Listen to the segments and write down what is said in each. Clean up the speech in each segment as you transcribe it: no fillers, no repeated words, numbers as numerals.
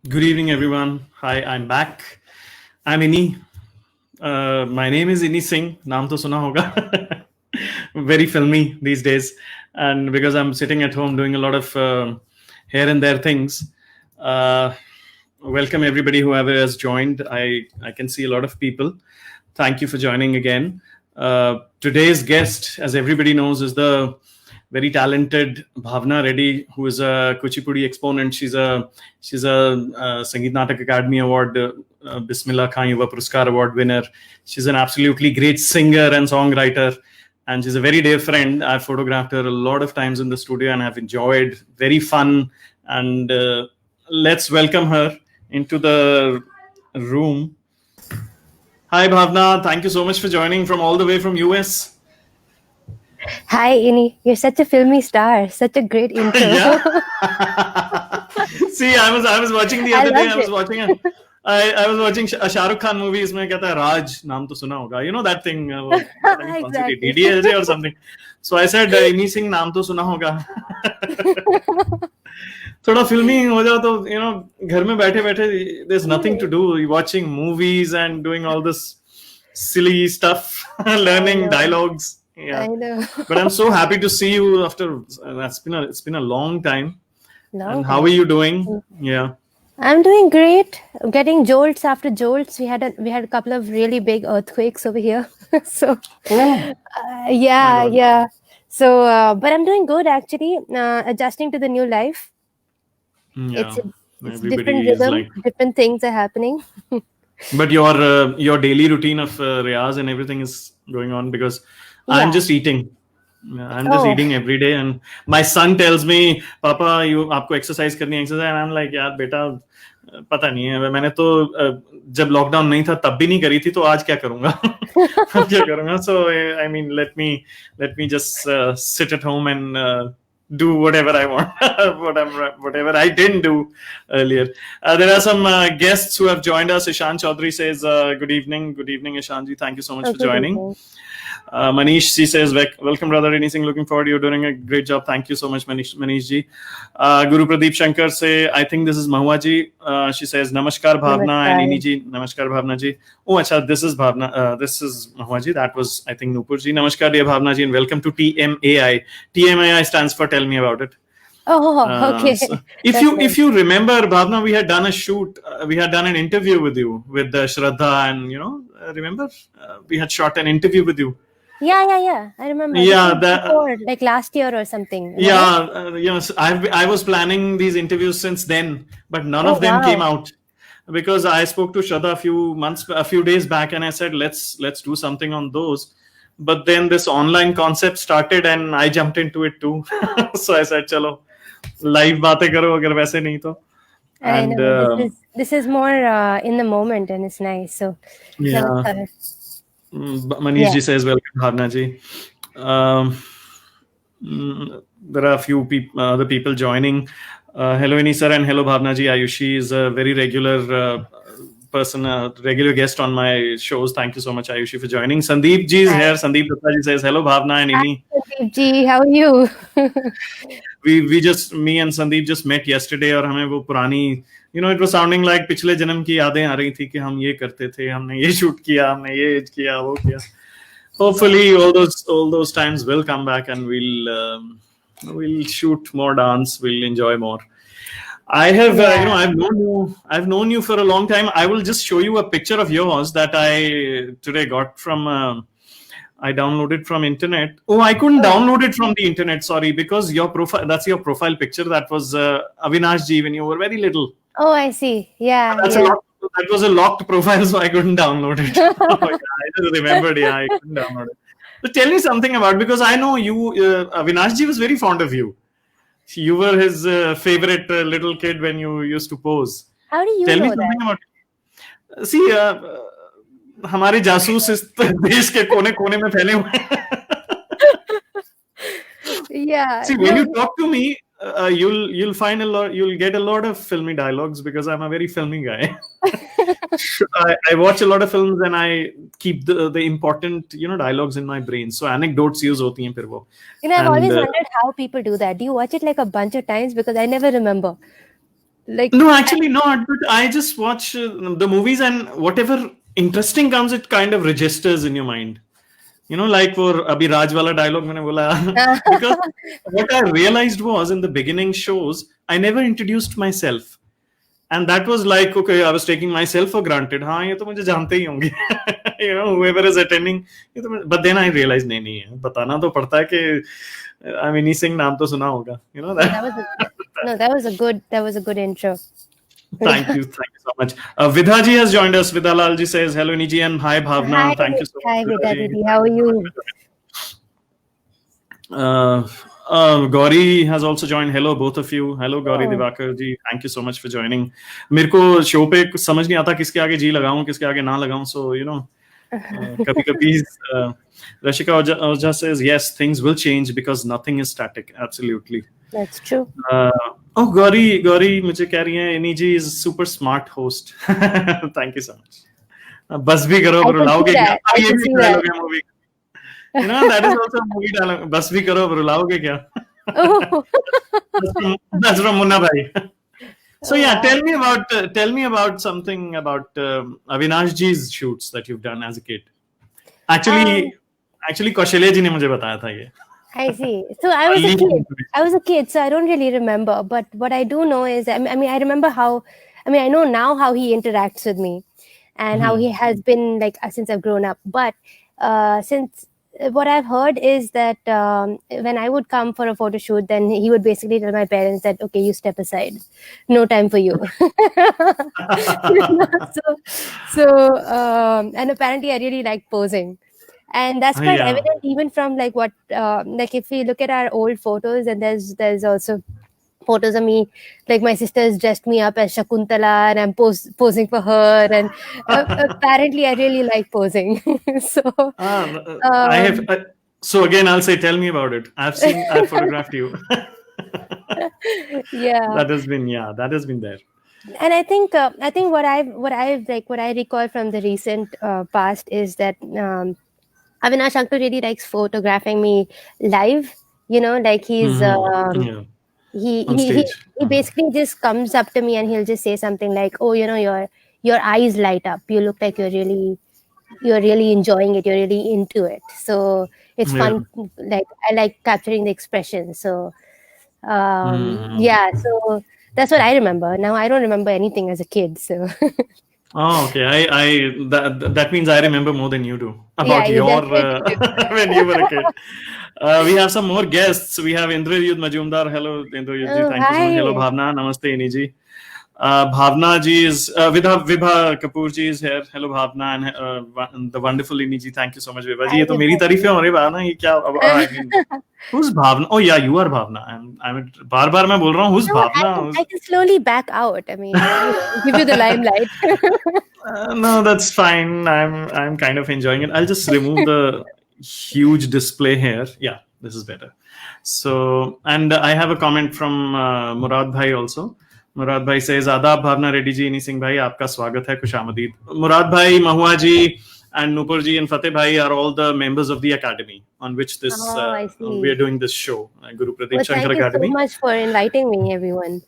Good evening, everyone. Hi, I'm back. I'm Innee. My name is Innee Singh. Naam to suna hoga. Very filmy these days. And because I'm sitting at home doing a lot of here and there things, welcome everybody, whoever has joined. I can see a lot of people. Thank you for joining again. Today's guest, as everybody knows, is the very talented Bhavana Reddy, who is a Kuchipudi exponent. She's a Sangeet Natak Academy Award, Bismillah Khan Yuva Puruskar Award winner. She's an absolutely great singer and songwriter, and she's a very dear friend. I've photographed her a lot of times in the studio, and I've enjoyed. Very fun, and let's welcome her into the room. Hi, Bhavna. Thank you so much for joining from all the way from US. Hi, Innee. You're such a filmy star. Such a great intro. Yeah. See, I was watching the other day. I was watching a Shah Rukh Khan movie. इसमें कहता है Raj नाम तो सुना होगा. You know that thing? Exactly. DDLJ or something. So I said Innee Singh नाम तो सुना होगा. थोड़ा फिल्मी हो जाओ तो घर में बैठे बैठे there's nothing to do. You're watching movies and doing all this silly stuff, learning dialogues. Yeah. I know. But I'm so happy to see you after it's been a long time. No. How are you doing? Yeah. I'm doing great. I'm getting jolts after jolts. We had a couple of really big earthquakes over here. So yeah. So but I'm doing good actually. Adjusting to the new life. Yeah. It's different rhythm, different things are happening. But your daily routine of riyaz and everything is going on because I'm just eating. I'm just eating every day, and my son tells me, "Papa, आपको exercise करनी है exercise." And I'm like, यार बेटा, पता नहीं है. मैंने तो जब लॉकडाउन नहीं था तब भी नहीं करी थी, तो आज क्या करूँगा? अब क्या करूँगा? So I mean, let me just sit at home and do whatever I want, whatever I didn't do earlier. There are some guests who have joined us. Ishan Chaudhary says, "Good evening, Ishanji. Thank you so much for joining." Manish C says, "Welcome, brother Innee Singh. Looking forward. You're doing a great job. Thank you so much, Manish ji." Guru Pradeep Shankar say, "I think this is Mahua ji." She says, "Namaskar, Bhavna and Innee ji." Namaskar, Bhavna ji. Oh, acha, this is Bhavna. This is Mahua ji. That was, I think, Nupur ji. Namaskar, dear Bhavna ji, and welcome to TMAI. TMAI stands for Tell Me About It. Oh, okay. So if you remember, Bhavna, we had done a shoot. We had done an interview with you with Shraddha, and remember we had shot an interview with you. Yeah. I remember. Yeah, before, like last year or something. Right? Yeah, I was planning these interviews since then, but none of them came out because I spoke to Shraddha a few days back, and I said let's do something on those. But then this online concept started, and I jumped into it too. So I said, "Chalo, live बातें करो अगर वैसे नहीं तो." And I know. This is more in the moment, and it's nice. So yeah. Manish ji says, "Welcome, Bhavna ji." There are a few other people joining. Hello, Innee sir, and hello, Bhavna ji. Ayushi is a very regular person, a regular guest on my shows. Thank you so much, Ayushi, for joining. Sandeep ji is here. Sandeep Datta ji says, "Hello, Bhavna and Innee." Sandeep ji, how are you? Me and Sandeep just met yesterday, और हमें वो पुरानी it was sounding like पिछले जन्म की यादें आ रही थी कि हम ये करते थे, हमने ये शूट किया, हमने ये किया, वो किया. Hopefully all those times will come back, and we'll shoot more dance, we'll enjoy more. I have I've known you for a long time. I will just show you a picture of yours that I today got from I downloaded from internet. Oh, I couldn't download it from the internet, sorry, because that's your profile picture. That was Avinash ji when you were very little. Oh, I see. Yeah. That was a locked profile, so I couldn't download it. I just remembered, I couldn't download it. But tell me something about, because I know you, Avinash ji was very fond of you. You were his favorite little kid when you used to pose. How do you tell know me something that? about it. See, हमारे जासूस इस देश के कोने-कोने में फैले हुए हैं. Yeah. See, when you talk to me, you'll find you'll get a lot of filmy dialogues because I'm a very filmy guy. I watch a lot of films and I keep the important dialogues in my brain. So anecdotes use hoti hain phir wo. I've always wondered how people do that. Do you watch it like a bunch of times? Because I never remember. Like, no, actually not. But I just watch the movies, and whatever interesting comes, it kind of registers in your mind. Like for Abhi Raj wala dialogue मैंने बोला because what I realized was in the beginning shows I never introduced myself, and that was like, okay, I was taking myself for granted. हाँ ये तो मुझे जानते ही होंगे whoever is attending. But then I realized नहीं बताना तो पड़ता है कि I'm Innee Singh, नाम तो सुना होगा. That was a good intro. Thank you so much. Vidha ji has joined us. Vidha Lal ji says hello, Innee ji, and hi Bhavana. Hi, thank you so much. Hi Vidha Didi, how are you? Gauri has also joined. Hello both of you. Hello Gauri Divakar ji. Thank you so much for joining. मेरे को show पे कुछ समझ नहीं आता किसके आगे जी लगाऊं किसके आगे ना लगाऊं. So कभी-कभी Rashika Oja says yes, things will change because nothing is static. Absolutely. That's true. Gauri मुझे कह रही है Innee ji is super smart host. Thank you so much. बस भी करो रुलाओगे क्या? ये भी dialogue है movie. That is also a movie dialogue. बस भी करो रुलाओगे क्या? That's from Munna Bhai. So yeah, tell me about something about Avinash ji's shoots that you've done as a kid. Actually, Kaushalya ji ne mujhe bataya tha ye. I see. So I was a kid, so I don't really remember. But what I do know is, I remember I know now how he interacts with me, and how he has been like since I've grown up. But since what I've heard is that when I would come for a photo shoot, then he would basically tell my parents that, okay, you step aside, no time for you. And apparently I really like posing. And that's quite evident even from like what, like if we look at our old photos, and there's also photos of me, like my sisters dressed me up as Shakuntala and I'm posing for her, and apparently I really like posing. So so again I'll say, tell me about it. I've photographed you. Yeah, that has been there. And I think what I recall from the recent past is that Avinash Shankar really likes photographing me live. Like he's he basically just comes up to me and he'll just say something like, oh, your eyes light up, you look like you're really enjoying it, you're really into it. So it's fun. Like I like capturing the expression. So so that's what I remember. Now I don't remember anything as a kid. So okay. That means I remember more than you do about your when you were a kid. We have some more guests. We have Indrayud Majumdar. Hello, Indrayud ji. Thank you so much. Hello, Bhavna. Namaste, Innee ji. Bhavna ji is Vibha Kapoor ji is here. Hello, Bhavna, and the wonderful Innee ji. Thank you so much, Vibha ji. ये तो मेरी तारीफ है और Bhavna ये क्या? Who's Bhavna? Oh yeah, you are Bhavna. I'm बार-बार मैं बोल रहा हूँ. Who's Bhavna? I can slowly back out. I mean, give you the limelight. No, that's fine. I'm kind of enjoying it. I'll just remove the huge display here. Yeah, this is better. So, and I have a comment from Murad Bhai also. Murad Bhai says, Adab Bhavana Reddy ji, Innee Singh Bhai, aapka swagat hai, khush aamadid. Murad Bhai, Mahua ji, and Nupur ji and Fateh Bhai are all the members of the academy on which this we are doing this show, Guru Pradeep Shankar Academy. Thank you so much for inviting me, everyone.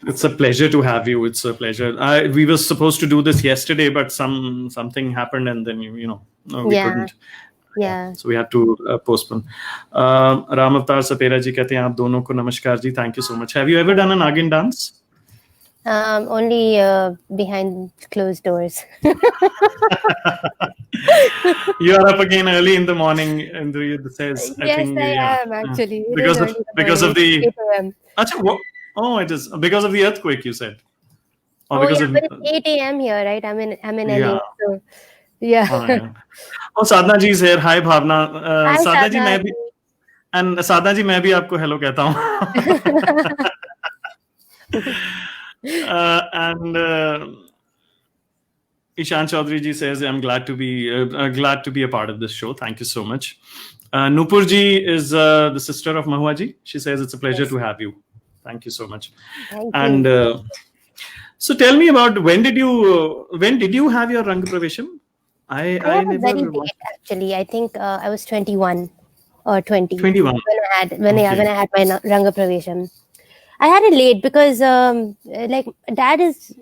It's a pleasure to have you. It's a pleasure. We were supposed to do this yesterday, but something happened, and then we couldn't. Yeah. So we had to postpone. Ram Avatar Sapera ji कहते हैं आप दोनों को नमस्कार जी. Thank you so much. Have you ever done a Nagin dance? Only behind closed doors. You are up again early in the morning, and it says. I am actually. Because of the. Oh, it is because of the earthquake. You said. Or but it's 8 a.m. here, right? I'm in LA. So, yeah. Oh, Sadhna ji is here. Hi, Bhavna. Hi, Sadhna ji, मैं भी and Sadhna ji मैं भी आपको hello कहता हूँ. And Ishan Chaudhary ji says, I'm glad to be a part of this show. Thank you so much. Nupur ji is the sister of Mahua ji. She says it's a pleasure to have you. Thank you so much. Thank you. So tell me about when did you have your Rang Pravesham? I I have a very never watched. late, actually. I think I was 21 or 20 21. when I had Okay. when I had my Ranga Pravesham. I had it late because like dad is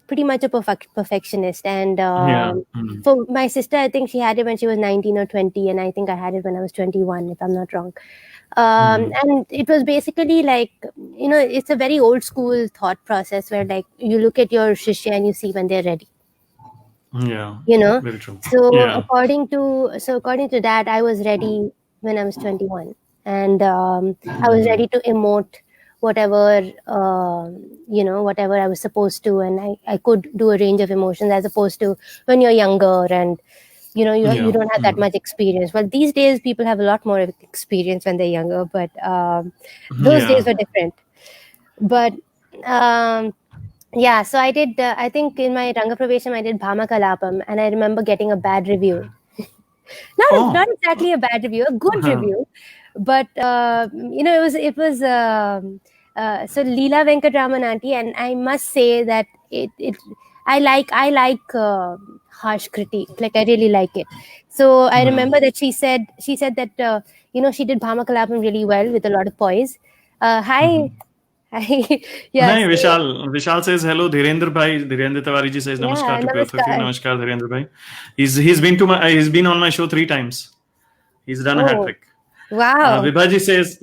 pretty much a perfectionist, and Yeah. for my sister, I think she had it when she was 19 or 20, and I think I had it when I was 21, if I'm not wrong. And it was basically like, it's a very old school thought process where like you look at your shishya and you see when they're ready. Yeah. you know Very true. so Yeah. according to that, I was ready when I was 21, and I was ready to emote whatever whatever I was supposed to, and I could do a range of emotions, as opposed to when you're younger and you Yeah. don't have that much experience. Well, these days people have a lot more experience when they're younger, but those days Yeah. were different. But um, yeah, so I did. I think in my Ranga Pravesham, I did Bhama Kalapam, and I remember getting a bad review. Not Oh. exactly a bad review, a good Uh-huh. review, but it was so Leela Venkatraman auntie, and I must say that it I like harsh critique. Like, I really like it. So I remember that she said that she did Bhama Kalapam really well with a lot of poise. Hi, hi, yeah. Hi, So Vishal. Vishal says hello. Dhirendra Bhai. Dhirendra Tiwari ji says yeah, namaskar to both of you. namaskar. Namaskar, Dhirendra Bhai. He's been on my show 3 times. He's done a hat Oh, trick. wow. Vibhaji says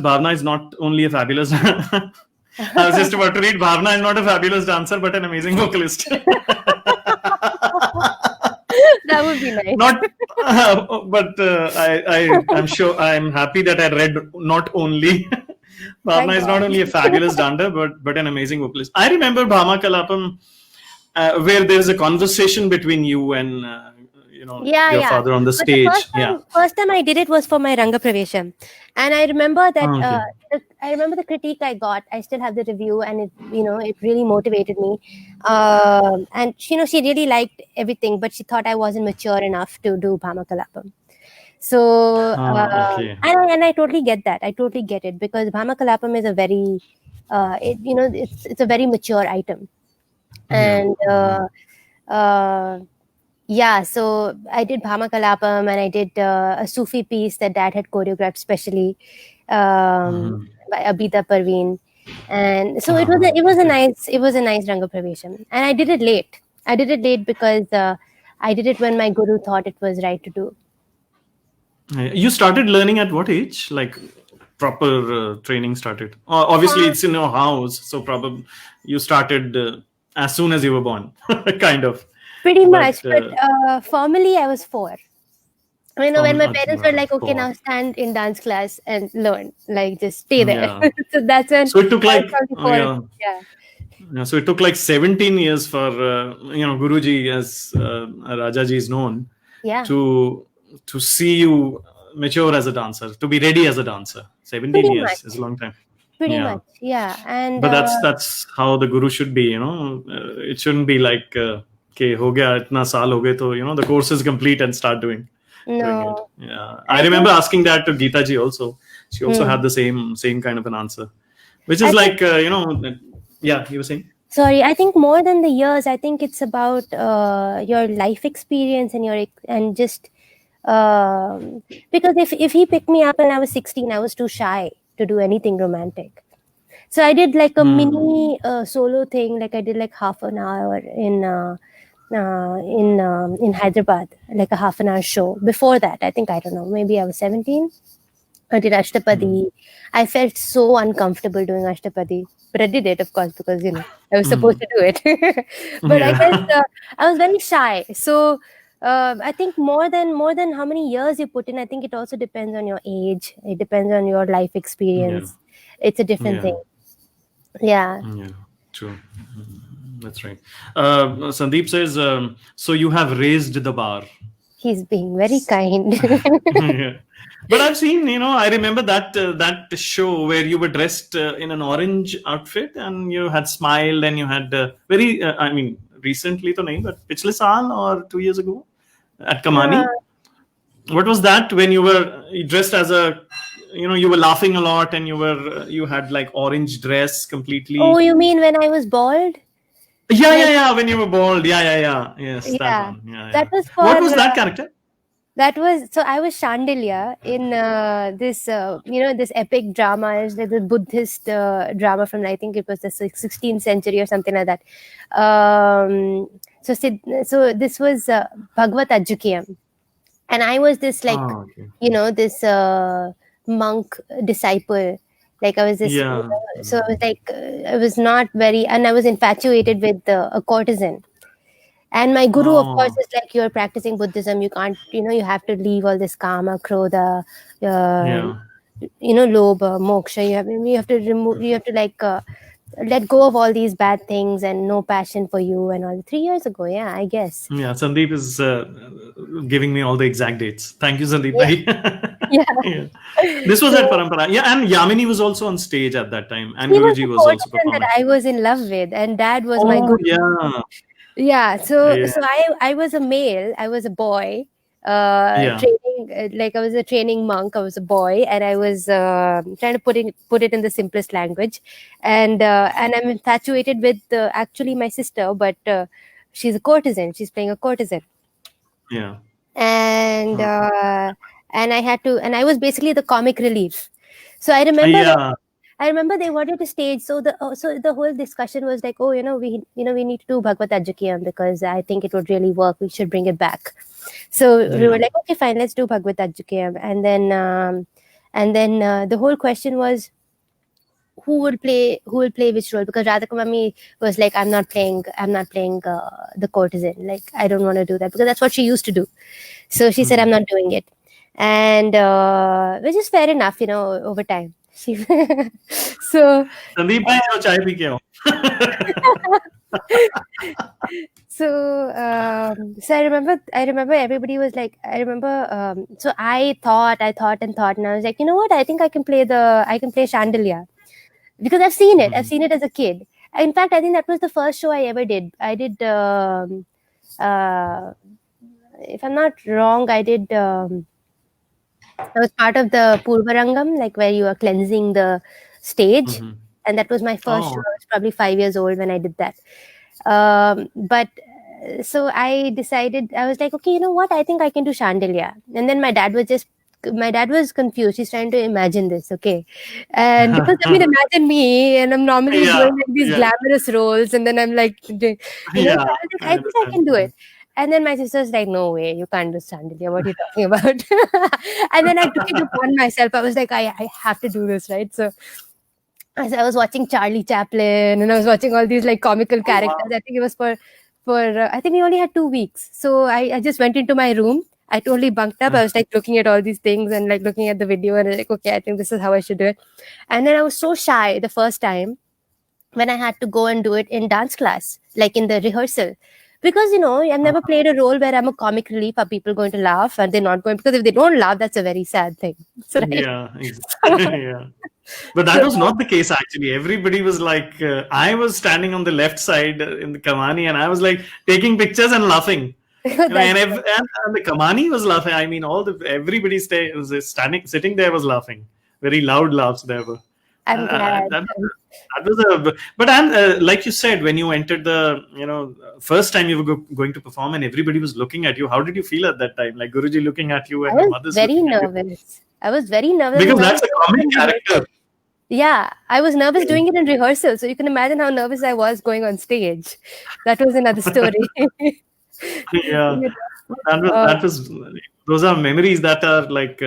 Bhavna is not only a fabulous. I was just about to read. Bhavna is not a fabulous dancer, but an amazing vocalist. That would be nice. Not, but I'm sure I'm happy that I read not only. Thank Bhavna is not God. only a fabulous dancer, but an amazing vocalist. I remember Bhama Kalapam, where there is a conversation between you and Yeah, your yeah. father on the But the stage. Yeah. first time I did it was for my Ranga Pravesham, and I remember that. Okay. I remember the critique I got. I still have the review, and it really motivated me. And she really liked everything, but she thought I wasn't mature enough to do Bhama Kalapam. So, Okay. and I totally get that. I totally get it, because Bhama Kalapam is a very, it's a very mature item, Yeah. and yeah. So I did Bhama Kalapam, and I did a Sufi piece that dad had choreographed specially by Abida Parveen, and so Okay. it was a nice Ranga Pravesham, and I did it late. I did it late because I did it when my guru thought it was right to do. You started learning at what age? Like proper training started. Obviously, it's in your house, so probably you started as soon as you were born, kind of. Pretty But much, but formally I was 4. When from my parents were like, "Okay, four, now stand in dance class and learn, like just stay there." yeah. So that's when So it took I was like probably 4. yeah. Yeah. Yeah, so it took like 17 years for Guruji, as Rajaji is known, Yeah. to see you mature as a dancer, to be ready as a dancer. 17 Pretty years is a much. long time. Pretty Yeah. much. Yeah. And But that's how the guru should be. It shouldn't be like okay, ho gaya itna saal ho gaye, to the course is complete and start doing it. no, Yeah, I I remember think. asking that to Geeta ji also. She also Hmm. had the same kind of an answer, which is I think. like yeah, you were saying. Sorry, I think more than the years, I think it's about your life experience and and just because if he picked me up when I was 16, I was too shy to do anything romantic. So I did like a mini solo thing, like I did like half an hour in Hyderabad, like a half an hour show. Before that, I think, I don't know, maybe I was 17. I did Ashtapadi. I felt so uncomfortable doing Ashtapadi, but I did it, of course, because I was supposed to do it. But I guess Yeah. I was very shy. So I think more than how many years you put in, I think it also depends on your age. It depends on your life Yeah. experience. It's a different Yeah. thing. Yeah, Yeah. True. That's right. Sandeep says, so you have raised the bar. he's being very kind. Yeah. But I've seen, I remember that show where you were dressed in an orange outfit and you had smiled and you had I mean, recently to nahi, but पिछले साल or 2 years ago at Uh, Kamani. What was that when you were dressed as a, you were laughing a lot and you had like orange dress Oh, completely. you mean when I was bald? Yeah, When yeah, yeah. When you were bald. Yeah, yeah, yeah. Yes, that Yeah, one. Yeah, that yeah. was for What was that character? that was so I was Chandelier in this this epic drama. It's like the Buddhist drama from, I think it was the 16th century or something like that. So this was Bhagavad Ajukiyam, and I was this like Oh, okay. this monk disciple. Like I was this, Yeah. so I was like I was not very, and I was infatuated with a courtesan. And my guru, of course, Oh, is like, you're practicing Buddhism. You can't, you have to leave all this kama, krodha, uh, yeah. lobha, moksha. You have to remove. You have to like let go of all these bad things and no passion for you and all. 3 years ago, yeah, I guess. Yeah. Sandeep is giving me all the exact dates. Thank you, Sandeep Yeah, bhai. yeah. Yeah. This was at So Parampara. Yeah, and Yamini was also on stage at that time, and he was Guruji the was also courtesan that performing. I was in love with, and Dad was my Oh, guru. yeah. Yeah, so Yeah. I was a male, I was a boy, Yeah. training like I was a training monk. I was a boy, and I was trying to put it in the simplest language, and I'm infatuated with actually my sister, but she's a courtesan. She's playing a courtesan, Yeah. and Uh, uh, and I had to, and I was basically the comic relief. So yeah. I remember they wanted to stage. So the whole discussion was like, oh, we need to do Bhagavad Ajukiyam because I think it would really work. We should bring it back. So we were Yeah. like, okay, fine, let's do Bhagavad Ajukiyam. And then the whole question was who will play which role, because Radhika Mami was like, I'm not playing the courtesan. Like, I don't want to do that because that's what she used to do. So she said, I'm Hmm. not doing it, and which is fair enough, over time. She so Sandeep भाई जो चाय P के आओ. so I remember everybody was like, so I thought, and I was like, you know what, I can play Chandelier, because I've seen it as a kid. In fact, I think that was the first show I ever did. I did uh, if I'm not wrong, I was part of the Purvarangam, like where you are cleansing the stage. Mhm. And that was my first show. Oh, I was probably 5 years old when I did that. But so I decided, I was like, okay, you know what? I think I can do Chandelier. And then my dad was confused. He's trying to imagine this, okay? And because, I mean, imagine me, and I'm normally yeah, doing like these yeah, glamorous roles, and then I'm like, so yeah. I was like, I I think I understand. can do it. And then my sister's like, no way, you can't do Chandelier. What are you talking about? And then I took it upon myself. I was like, I have to do this, right? So as I was watching Charlie Chaplin, and I was watching all these like comical Oh, wow. characters. I think it was for I think we only had 2 weeks. So I just went into my room. I totally bunked up. I was like looking at all these things and like looking at the video, and I was like, okay, I think this is how I should do it. And then I was so shy the first time when I had to go and do it in dance class, like in the rehearsal. Because I've never played a role where I'm a comic relief. Are people going to laugh? Are they not going? Because if they don't laugh, that's a very sad thing. So, right? Yeah, exactly. Yeah. But that So, was not the case actually. Everybody was like, I was standing on the left side in the Kamani, and I was like taking pictures and laughing. that's And the Kamani was laughing. I mean, everybody was standing, sitting there was laughing. Very loud laughs there were. I'm glad. That was but and like you said, when you entered the first time you were going to perform and everybody was looking at you, how did you feel at that time? Like Guruji looking at you I and your was mother's very looking at you, nervous. I was very nervous, because and I was that's a comic nervous in rehearsal. character. Yeah, I was nervous doing it in rehearsal. So you can imagine how nervous I was going on stage. That was another story. Yeah, You that uh, was those are memories that are like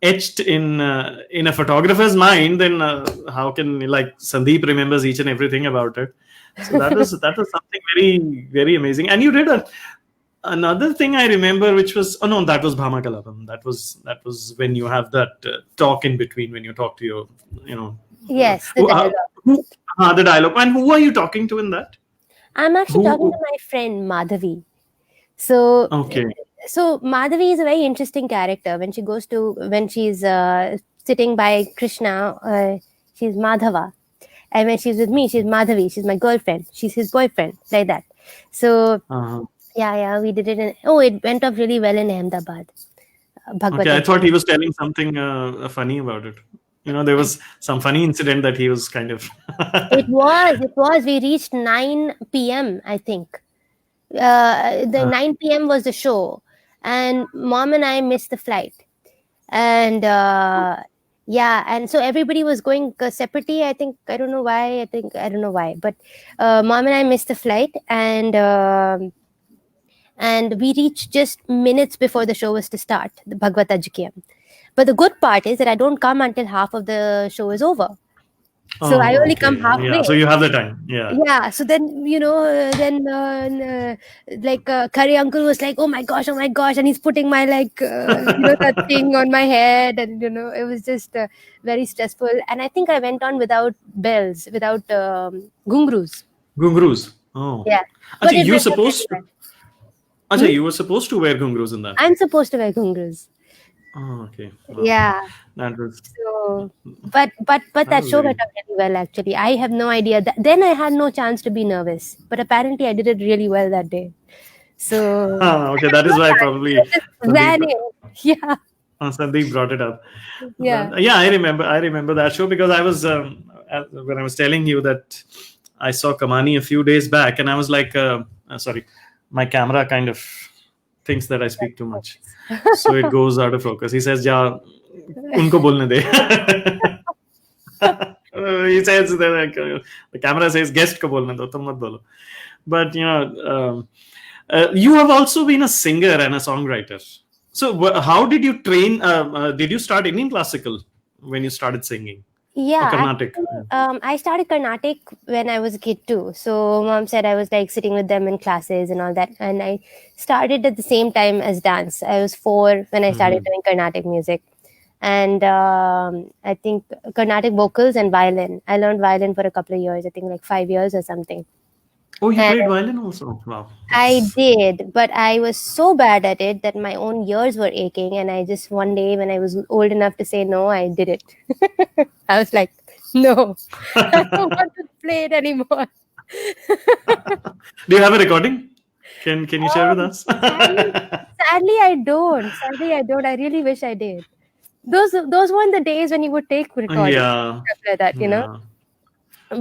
etched in a photographer's mind. Then how can, like, Sandeep remembers each and everything about it. So that was something very, very amazing. And you did another thing I remember, which was, oh no, that was Bhama Kalapam. That was when you have that talk in between, when you talk to your, you know, yes, the who, dialogue. who the dialogue. And who are you talking to in that? I'm actually talking to Who? my friend Madhavi. So, Okay. so Madhavi is a very interesting character. When she's sitting by Krishna, she's Madhava, and when she's with me, she's Madhavi. She's my girlfriend. She's his boyfriend, like that. So Uh, yeah, we did it. It went off really well in Ahmedabad. Bhagwat. Okay, I thought he was telling something funny about it. There was some funny incident that he was kind of. It was. We reached 9 p.m., I think. The 9 p.m. was the show, and mom and I missed the flight. And yeah, and so everybody was going separately. I think I don't know why. I don't know why, but mom and I missed the flight, and we reached just minutes before the show was to start, the Bhagwat Ajikiyam. But the good part is that I don't come until half of the show is over. So I Oh, only come okay. Yeah. halfway. So you have the time. Yeah. Yeah. So then, like Curry uncle was like, oh my gosh, and he's putting my that thing on my head, and it was just very stressful. And I think I went on without bells, without gungrus. Gungrus. Oh. Yeah. But Actually, it you went on supposed really to. well. Actually, you were supposed to wear gungrus in that. I'm supposed to wear gungrus. Oh, okay. Wow. Yeah. That was. So, but That that was show very. went out really well. Actually, I have no idea. Then I had no chance to be nervous, but apparently I did it really well that day. So Okay, that is why probably I just Sandeep, ran in. Yeah, Sandeep brought it up. yeah. Yeah, I remember. I remember that show because I was when I was telling you that I saw Kamani a few days back, and I was like, sorry, my camera kind of thinks that I speak too much, so it goes out of focus. He says, "Ja, unko bolne de." He says that the camera says, "Guest ko bolne do, tum mat bolo." But you have also been a singer and a songwriter. So, how did you train? Did you start Indian classical when you started singing? Or Yeah, Carnatic? actually, I started Carnatic when I was a kid too. So mom said I was like sitting with them in classes and all that, and I started at the same time as dance. I was 4 when I started doing Carnatic music, and I think Carnatic vocals and violin. I learned violin for a couple of years. I think like 5 years or something. Oh, you And played violin also? Wow. I did, but I was so bad at it that my own ears were aching. And I just one day, when I was old enough to say no, I did it. I was like, no, I don't want to play it anymore. Do you have a recording? Can you share with us? Sadly, I don't. Sadly, I don't. I really wish I did. Those weren't the days when you would take recordings Yeah. stuff like that, Yeah.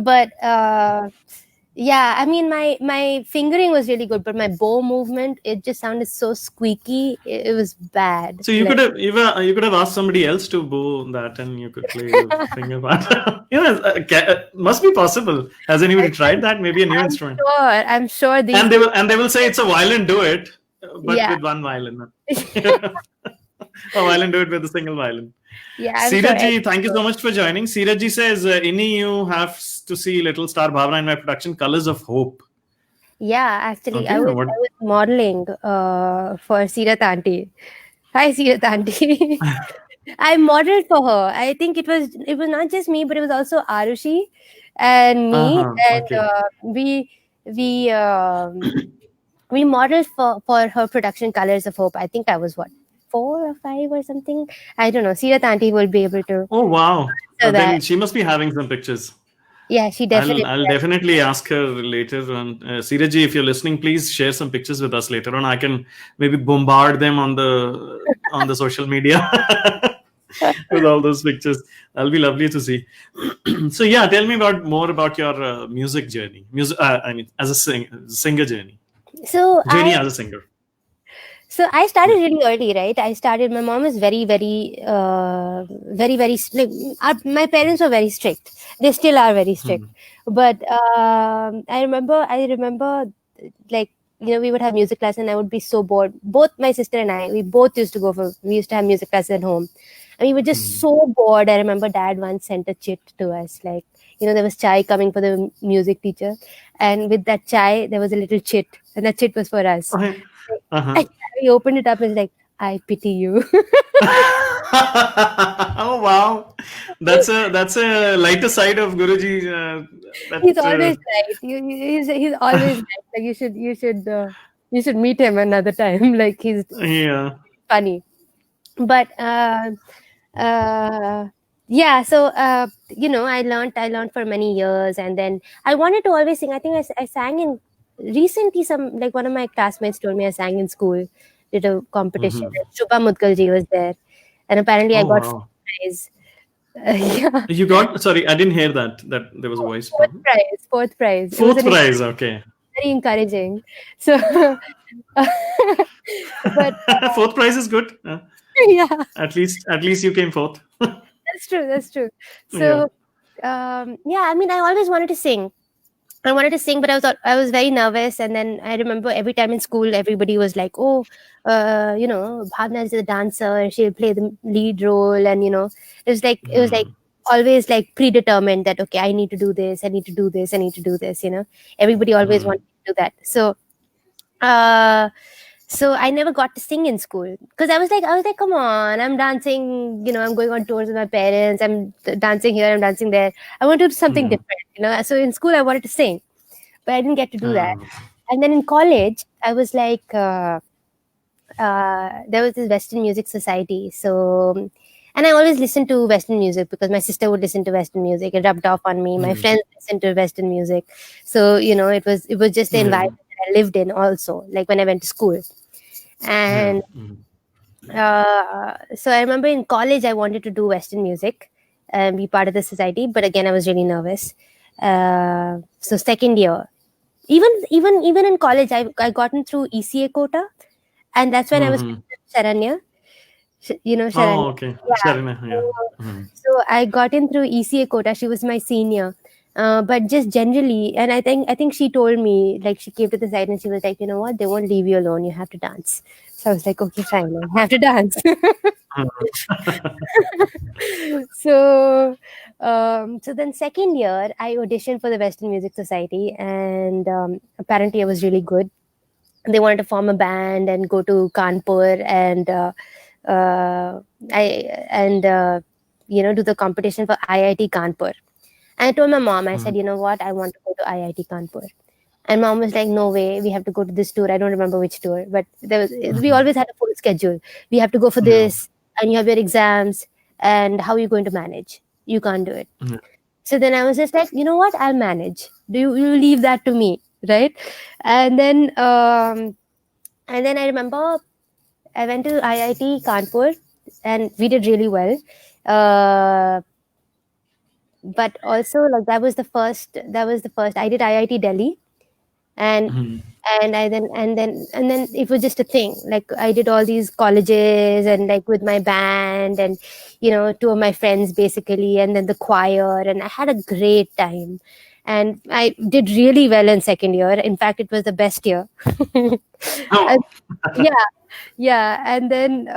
But yeah, I mean, my fingering was really good, but my bow movement, it just sounded so squeaky. It was bad. So you could have you could have asked somebody else to bow that, and you could play the finger part. Must be possible. Has anybody tried that? Maybe a new instrument. I'm sure these. And they will say it's a violin. Do it, but Yeah. with one violin. A violin. Do it with a single violin. Yeah, I'm sure. Siraji, thank you so much for joining. Siraji says, Innee, you have to see Little Star Bhavana in my production, Colors of Hope. Yeah, actually, Okay, I was modeling for Sirat Auntie. Hi, Sirat Auntie. I modeled for her. I think it was not just me, but it was also Arushi and me, and okay. we modeled for her production Colors of Hope. I think I was 4 or 5 or something. I don't know. Sirat Auntie will be able to. Oh, wow. So Then she must be having some pictures. Yeah, she definitely. I'll definitely ask her later on. Siraji, if you're listening, please share some pictures with us later on. I can maybe bombard them on the social media with all those pictures. That'll be lovely to see. So yeah, tell me more about your music journey. I mean, as a singer journey. So as a singer. So I started really early, right? My mom is very, very, very, like, my parents were very strict. They still are very strict. But I remember, like, we would have music class and I would be so bored. Both my sister and I, we used to have music classes at home. And we were just so bored. I remember dad once sent a chit to us, like, there was chai coming for the music teacher. And with that chai, there was a little chit. And that chit was for us. We opened it up and it's like, I pity you. Oh wow, that's a lighter side of Guruji. He's always right. He's always right. Like you should meet him another time. Like he's funny. But yeah. So I learned for many years, and then I wanted to always sing. I think I sang in recently. One of my classmates told me I sang in school. did a competition. Mm-hmm. And Shubha Mudgalji was there, and apparently I Oh got wow. first prize. Yeah, You got, sorry, I didn't hear that there was a voice fourth problem. prize, fourth prize. It was Fourth prize, okay. very encouraging. So, but Fourth prize is good. yeah, At least you came fourth. that's true. That's true. Yeah. So, yeah, I mean, I always wanted to sing. I wanted to sing, but I was very nervous. And then I remember every time in school, everybody was like, "Oh, Bhavna is a dancer. She'll play the lead role." And it was like Hmm. always like predetermined that okay, I need to do this. I need to do this. I need to do this. Everybody always Hmm. wanted to do that. Uh, so I never got to sing in school because I was like, come on, I'm dancing. I'm going on tours with my parents. I'm dancing here. I'm dancing there. I want to do something Hmm. different. So in school, I wanted to sing, but I didn't get to do that. Uh, And then in college, I was like, there was this Western Music Society. So, and I always listened to Western music because my sister would listen to Western music. It rubbed off on me. My hmm. friends listened to Western music. So, it was just the Yeah. environment that I lived in also, like when I went to school. Yeah. And Hmm. so I remember in college, I wanted to do Western music and be part of the society. But again, I was really nervous. So second year, even in college, I gotten through ECA quota, and that's when I was Hmm. with Sharanya. Oh, Sharanya. okay. Yeah. Sharina, yeah. So, Hmm. so I got in through ECA quota. She was my senior. But just generally, and I think she told me, like, she came to the side and she was like, you know what, they won't leave you alone. You have to dance. So I was like, okay, fine, I have to dance. So then second year, I auditioned for the Western Music Society, and apparently I was really good. They wanted to form a band and go to Kanpur and uh, I and do the competition for IIT Kanpur. And I told my mom, I Hmm. said, you know what, I want to go to IIT Kanpur. And mom was like, no way, we have to go to this tour. I don't remember which tour, but we Hmm. always had a full schedule. We have to go for Yeah. this, and you have your exams, and how are you going to manage? You can't do it. Yeah. So then I was just like, you know what, I'll manage. You leave that to me, right? And then I remember I went to IIT Kanpur, and we did really well. Uh, but also, like, that was the first. I did IIT Delhi, and Hmm. and then it was just a thing. Like, I did all these colleges and, like, with my band, and two of my friends basically, and then the choir, and I had a great time. And I did really well in second year. In fact, it was the best year. Oh. And yeah, yeah. And then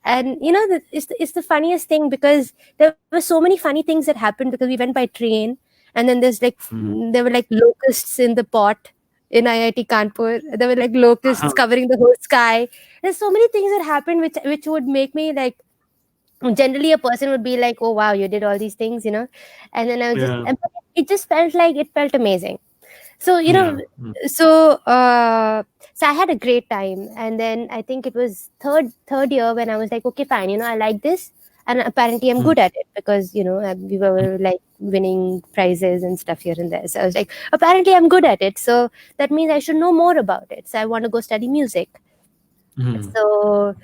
it's the funniest thing, because there were so many funny things that happened because we went by train. And then Hmm. there were like locusts in the pot in IIT Kanpur. There were like locusts covering the whole sky. There's so many things that happened which would make me like, generally a person would be like, oh wow, you did all these things. And then I was just, Yeah. it just felt amazing. So Yeah. Hmm. so I had a great time. And then I think it was third year when I was like, okay, fine, I like this, and apparently I'm Hmm. good at it, because we were like winning prizes and stuff here and there. So I was like, apparently I'm good at it, so that means I should know more about it, so I want to go study music. Hmm. So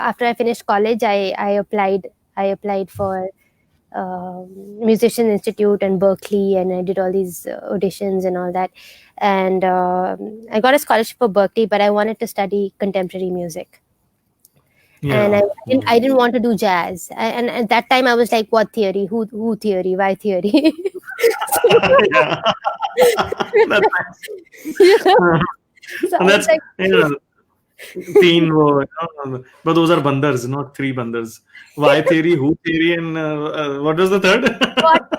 after I finished college, I applied for Musician Institute and Berkeley, and I did all these auditions and all that. And I got a scholarship for Berkeley, but I wanted to study contemporary music, and I Yeah. didn't, Hmm. I didn't want to do jazz. And at that time, I was like, "What theory? Who theory? Why theory?" Yeah. That's nice. you know? Uh, So and I was that's, like, yeah, teen war. But those are bandars, not three bandars. Why theory, who theory, and what was the third?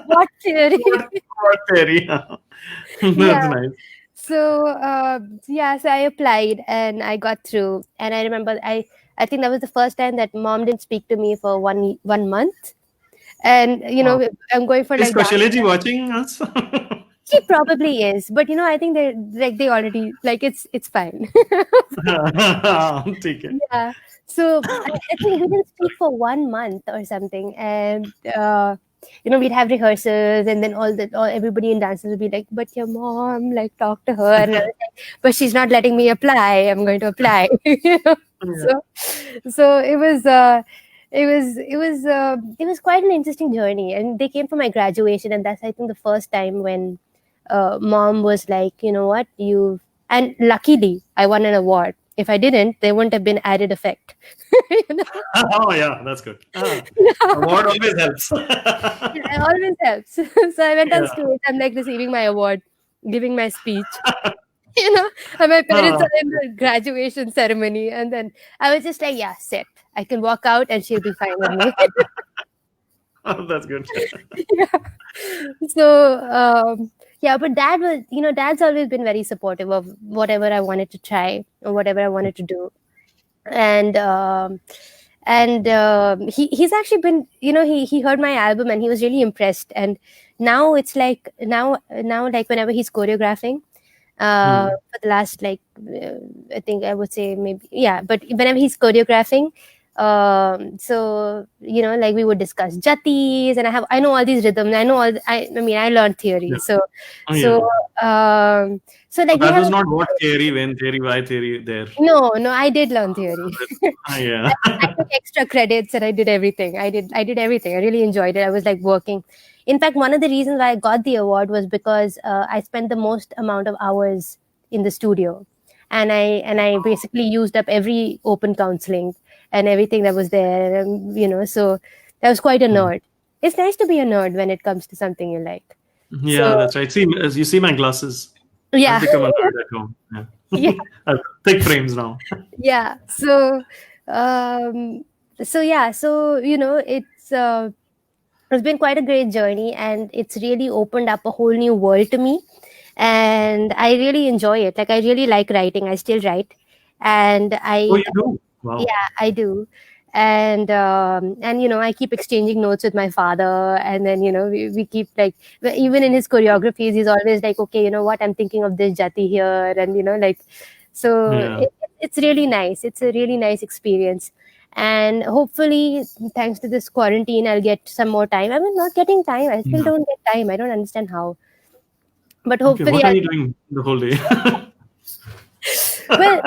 "What theory?" What theory? Yeah. That's nice. So I applied and I got through. And I remember, I think that was the first time that mom didn't speak to me for one month. And Wow. I'm going for Is like dance. Kaushaleji watching us? She probably is, but I think they already, like, it's fine. Take it. Yeah. So I think we didn't speak for 1 month or something. And we'd have rehearsals, and then everybody in dances would be like, "But your mom, like, talk to her," and I was like, "But she's not letting me apply. I'm going to apply." Yeah. So it was quite an interesting journey, and they came for my graduation, and that's, I think, the first time when mom was like, "You know what, you," and luckily I won an award. If I didn't, there wouldn't have been added effect. Oh yeah, that's good. Award always helps. It always helps. So I went on Yeah. stage. I'm like receiving my award, giving my speech. And my parents are in the graduation ceremony, and then I was just like, "Yeah, sit. I can walk out, and she'll be fine with me." That's good. Yeah. So yeah, but dad's always been very supportive of whatever I wanted to try or whatever I wanted to do. And he's actually been, he heard my album, and he was really impressed. And now it's like, now like whenever he's choreographing, for the last, like, I think I would say maybe, yeah, but whenever he's choreographing, so like, we would discuss jatis, and I know all these rhythms. I know I learned theory. Yeah. So Oh, so yeah. so like, we That have, was not what theory, when theory, why theory there. no, I did learn theory. Yeah. I took extra credits, and I did everything. I did everything. I really enjoyed it. I was like working. In fact, one of the reasons why I got the award was because I spent the most amount of hours in the studio, and I basically used up every open counseling and everything that was there. So I was quite a nerd. It's nice to be a nerd when it comes to something you like. Yeah, So, that's right. See, as you see my glasses, yeah. I've become a nerd at home. Yeah. Yeah. I've thick frames now. Yeah. It's been quite a great journey, and it's really opened up a whole new world to me, and I really enjoy it. Like, I really like writing. I still write, and Oh, you do? Wow. yeah, I do. And I keep exchanging notes with my father, and then we keep, like, even in his choreographies, he's always like, "Okay, you know what, I'm thinking of this jati here," and like, so Yeah. it's really nice. It's a really nice experience. And hopefully, thanks to this quarantine, I'll get some more time. I'm not getting time. I still don't get time. I don't understand how. But Okay, hopefully, what are you doing the whole day? well,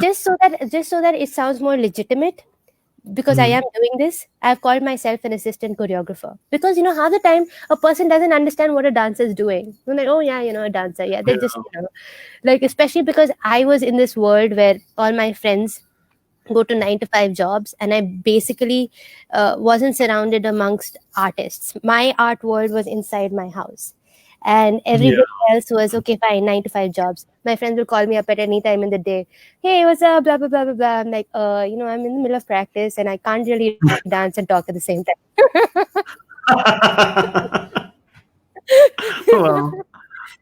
just so that it sounds more legitimate, because I am doing this, I've called myself an assistant choreographer. Because half the time a person doesn't understand what a dancer is doing. They're like, "Oh yeah, a dancer." Yeah, they just like, especially because I was in this world where all my friends go to 9 to 5 jobs, and I basically wasn't surrounded amongst artists. My art world was inside my house, and everybody else was, okay, fine, 9 to 5 jobs. My friends will call me up at any time in the day. "Hey, what's up, blah blah blah blah blah." I'm like, I'm in the middle of practice, and I can't really dance and talk at the same time. Wow.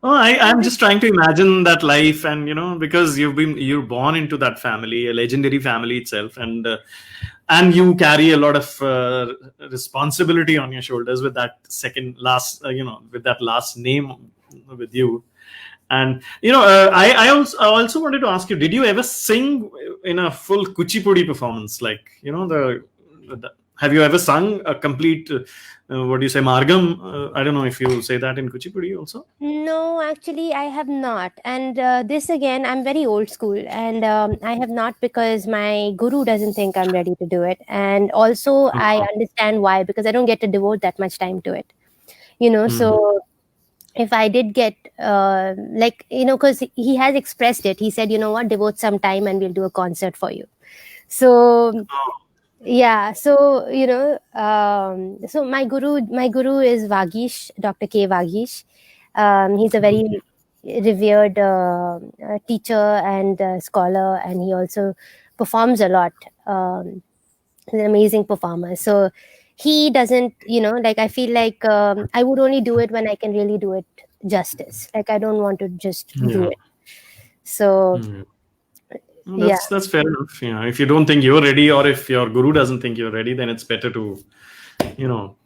Oh, I'm just trying to imagine that life, and because you're born into that family, a legendary family itself, and you carry a lot of responsibility on your shoulders with that with that last name with you. And I also wanted to ask you, did you ever sing in a full Kuchipudi performance? Like, have you ever sung a complete what do you say, margam? I don't know if you say that in Kuchipudi also. No, actually, I have not. And this, again, I'm very old school, and I have not, because my guru doesn't think I'm ready to do it. And also, I understand why, because I don't get to devote that much time to it. So if I did get, because he has expressed it, he said, "You know what, devote some time, and we'll do a concert for you." So yeah, so so my guru is Vagish, Dr. K. Vagish. He's a very revered teacher and scholar, and he also performs a lot. He's an amazing performer. So he doesn't, like, I feel like I would only do it when I can really do it justice. Like, I don't want to just do it. So that's fair enough. If you don't think you're ready, or if your guru doesn't think you're ready, then it's better to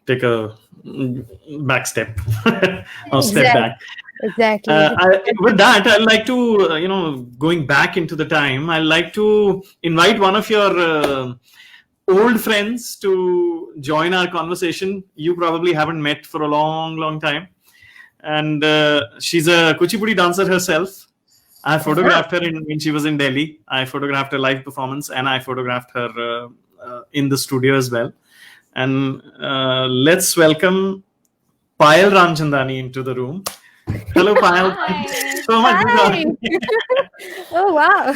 take a back step or step back. Exactly. With that, I'd like to, going back into the time, I'd like to invite one of your old friends to join our conversation. You probably haven't met for a long time. And she's a Kuchipudi dancer herself. I photographed her when she was in Delhi. I photographed her live performance, and I photographed her in the studio as well. And let's welcome Payal Ramchandani into the room. Hello, Payal. Thank you so much for joining. Oh, wow.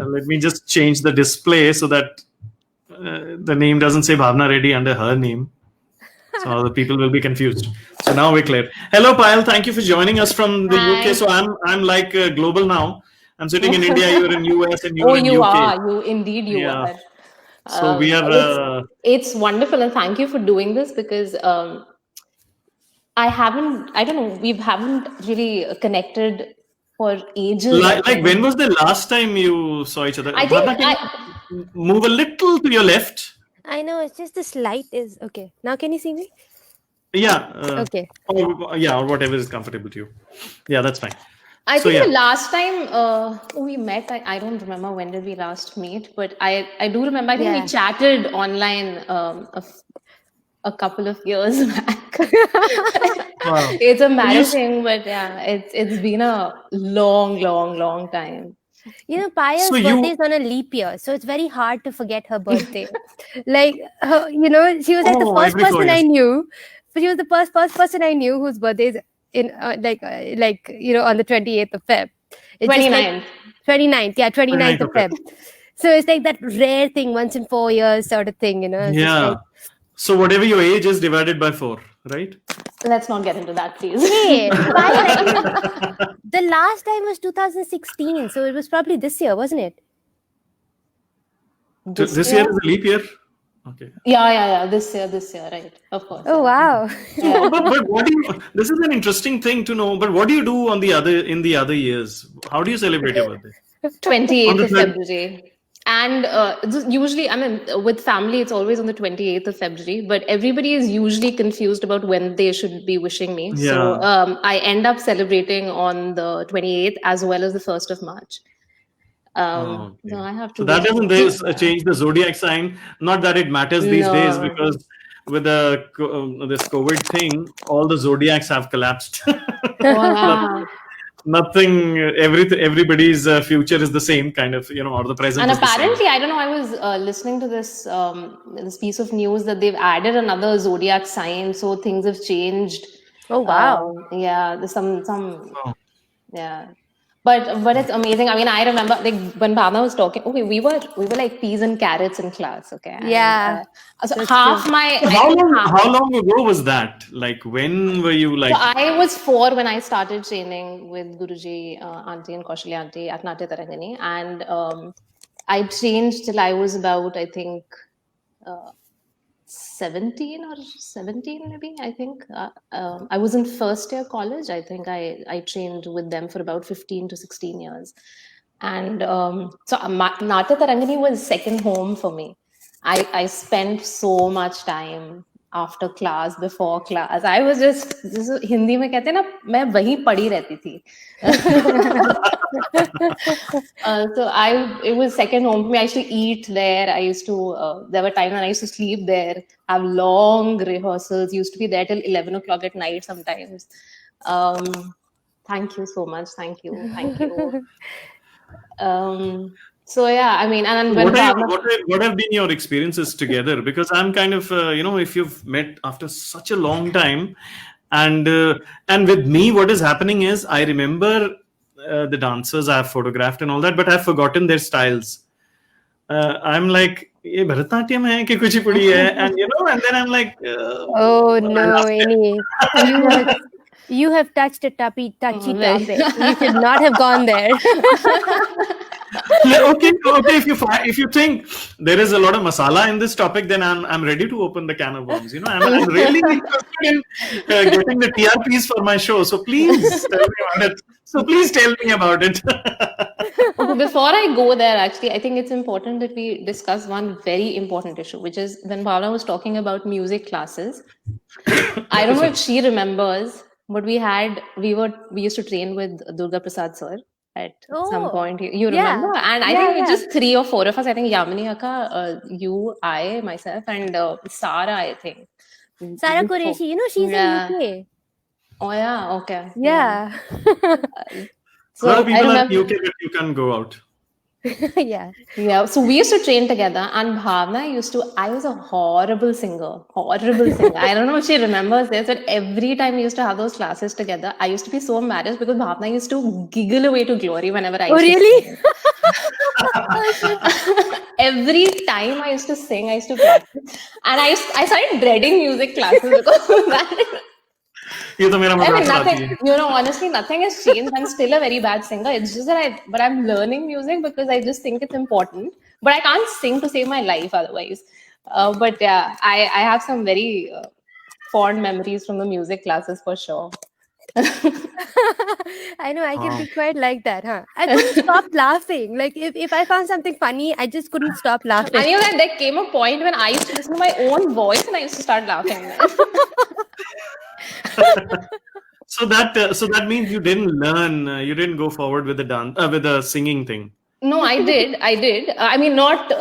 Let me just change the display so that the name doesn't say Bhavana Reddy under her name. So the people will be confused. So now we're clear. Hello, Payal. Thank you for joining us from the UK. So I'm like global now. I'm sitting in India. You're in US, and you're in UK. You are. So we are. It's wonderful, and thank you for doing this because we haven't really connected for ages. Like when was the last time you saw each other? Move a little to your left. I know, it's just this light is okay. Now can you see me? Yeah. Okay. Or whatever is comfortable to you. Yeah, that's fine. I think the last time we met, I don't remember when did we last meet, but I do remember, I think we chatted online a couple of years back. Wow. It's embarrassing, but yeah, it's been a long time. You know, Payal's birthday is on a leap year, so it's very hard to forget her birthday. Like, you know, she was like the first person I knew. So she was the first person I knew whose birthday is in you know, on the 28th of Feb. 29th. 29th, yeah, 29th of Feb. So it's like that rare thing, once in 4 years sort of thing, you know. Yeah. So whatever your age is divided by 4, right? Let's not get into that, please. Hey, the last time was 2016, so it was probably this year, wasn't it? This year is a leap year. Okay. Yeah. This year, right? Of course. Oh, wow. Yeah. but what do you? This is an interesting thing to know. But what do you do in the other years? How do you celebrate your birthday? 28th of February. And usually, I mean, with family, it's always on the 28th of February, but everybody is usually confused about when they should be wishing me. Yeah. So I end up celebrating on the 28th as well as the 1st of March. So I have to. So that doesn't change the zodiac sign. Not that it matters these days, because with this COVID thing, all the zodiacs have collapsed. Wow. Nothing, everybody's future is the same kind of, you know, or the present. And apparently, I don't know, I was listening to this piece of news that they've added another zodiac sign, so things have changed. Oh, wow. Yeah, there's some yeah. But it's amazing. I mean, I remember like when Bhavana was talking. Okay, we were like peas and carrots in class. Okay. Yeah. And, so half true. My. How long ago was that? Like, when were you like? So I was 4 when I started training with Guruji, Auntie and Kaushali Auntie at Natya Tarangani, and I trained till I was about, I think, 17 maybe. I think I was in first year college. I think I trained with them for about 15 to 16 years, and so Natya Tarangani was second home for me. I spent so much time after class, before class. I was just Hindi में कहते हैं ना, मैं वहीं पड़ी रहती थी. So it was second home for me. I used to eat there. There were times when I used to sleep there, have long rehearsals, used to be there till 11 o'clock at night sometimes. Thank you so much. Thank you. So yeah, I mean, and when what have been your experiences together? Because I'm kind of, you know, if you've met after such a long time, and with me, what is happening is I remember the dancers I've photographed and all that, but I've forgotten their styles. I'm like, ये भरतनाट्यम है कि कुचिपुड़ी है, and you know, and then I'm like, oh no, Innee, you have touched a touchy topic. You should not have gone there. Okay. If you think there is a lot of masala in this topic, then I'm ready to open the can of worms. You know, I'm really interested in getting the TRPs for my show. So please tell me about it. Okay, before I go there, actually, I think it's important that we discuss one very important issue, which is when Bhavana was talking about music classes. I don't know if she remembers, but we used to train with Durga Prasad sir. at some point. You yeah. remember? And I think just 3 or 4 of us. I think Yamini Akka, you, I, myself, and Sara, I think. Sara Qureshi, you know, she's in UK. Oh yeah, okay. Yeah. So a lot of people are in UK, but you can't go out. Yeah. Yeah. So we used to train together, and Bhavana I was a horrible singer. I don't know if she remembers this, but every time we used to have those classes together, I used to be so embarrassed because Bhavana used to giggle away to glory whenever I used to sing. Every time I used to sing, I used to practice. And I started dreading music classes because of that. Nothing, honestly, nothing has changed. I'm still a very bad singer. It's just that I'm learning music because I just think it's important. But I can't sing to save my life otherwise. But yeah, I have some very fond memories from the music classes for sure. I know, I can be quite like that, huh? I couldn't stop laughing. Like if I found something funny, I just couldn't stop laughing. I knew that there came a point when I used to listen to my own voice and I used to start laughing. So that means you didn't learn, you didn't go forward with the dance, with the singing thing. No, I did. I mean, not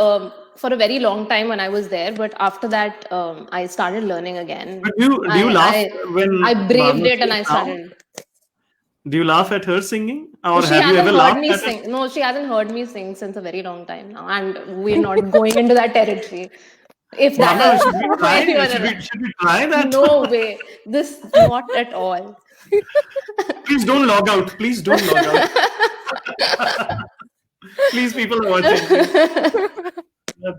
for a very long time when I was there, but after that, I started learning again. But do you laugh when I braved it and I started? Do you laugh at her singing, or she have you ever laughed me sing? No, she hasn't heard me sing since a very long time now, and we're not going into that territory. If that should we try that? No way. This not at all. Please don't log out. Please don't log out. Please, people are watching.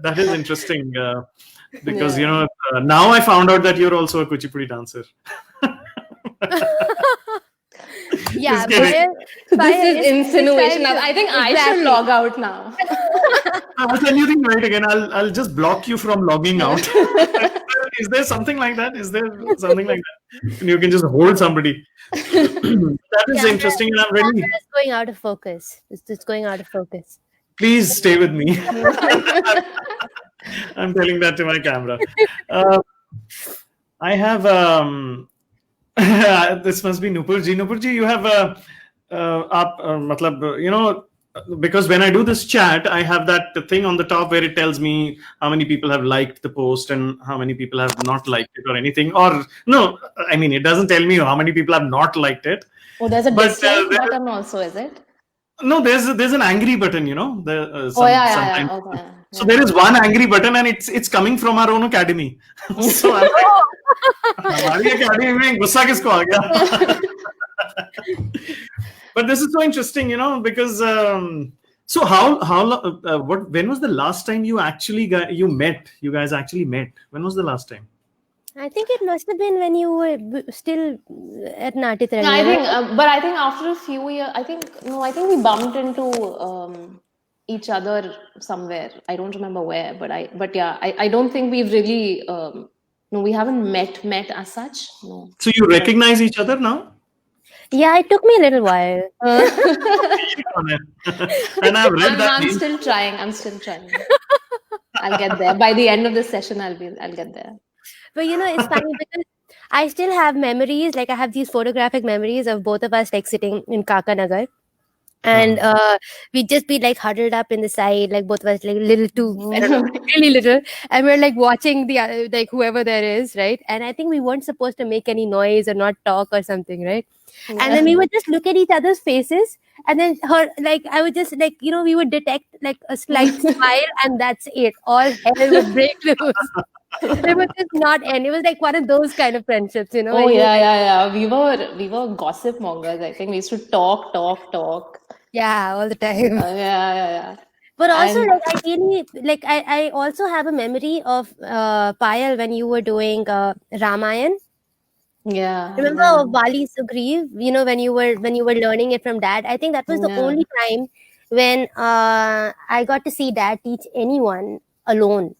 That is interesting because now I found out that you're also a Kuchipudi dancer. Yeah, this is insinuation. I think I should log out now. Can you think right again? I'll just block you from logging out. Is there something like that? And you can just hold somebody. That is interesting, and I'm really going out of focus. It's just going out of focus. Please stay with me. I'm telling that to my camera. I have this must be Nupurji. Nupurji, you have because when I do this chat, I have that thing on the top where it tells me how many people have liked the post and how many people have not liked it or anything. Or no, I mean, it doesn't tell me how many people have not liked it. Oh, there's a dislike button also, is it? No, there's an angry button, Okay. So there is one angry button, and it's coming from our own academy. So हमारी academy में गुस्सा किसको आ गया? But this is so interesting, because so when was the last time you guys actually met? When was the last time? I think it must have been when you were still at Nati Taranga. I think, but I think after a few years, I think we bumped into each other somewhere. I don't remember where, but yeah, I don't think we've really, we haven't met as such. No. So you recognize each other now? Yeah, it took me a little while. And I've read that. I'm still trying. I'll get there. By the end of this session, I'll get there. But it's funny because I still have memories. Like I have these photographic memories of both of us like sitting in Kakanagar. And we'd just be like huddled up in the side, like both of us like little too, I don't know, really little. And we're like watching the other, like whoever there is, right? And I think we weren't supposed to make any noise or not talk or something, right? Yeah. And then we would just look at each other's faces. And then I would just like, we would detect like a slight smile and that's it. All hell would break loose. It was just not end. It was like one of those kind of friendships, Oh yeah. We were gossip mongers. I think we used to talk. Yeah, all the time. Yeah. But also, I also have a memory of Payal when you were doing Ramayan. Yeah. Remember Vali Sugriv? When you were learning it from Dad. I think that was the only time when I got to see Dad teach anyone alone.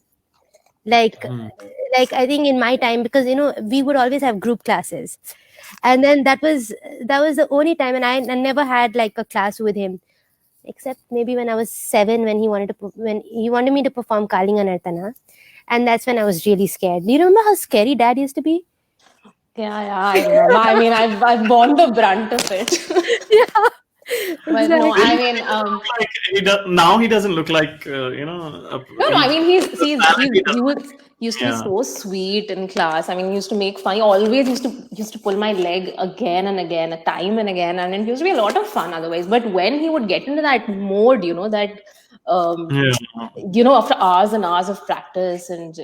Like I think in my time, because we would always have group classes, and then that was the only time, and I never had like a class with him, except maybe when I was 7 when he wanted me to perform Kalinga Nartana, and that's when I was really scared. Do you remember how scary Dad used to be? Yeah, I remember. I mean, I've borne the brunt of it. Yeah. But no, I mean, now he doesn't look like no, I mean, he used to be so sweet in class. I mean, he used to make fun. He always used to pull my leg again and again, a time and again, and it used to be a lot of fun otherwise. But when he would get into that mode, that after hours and hours of practice, and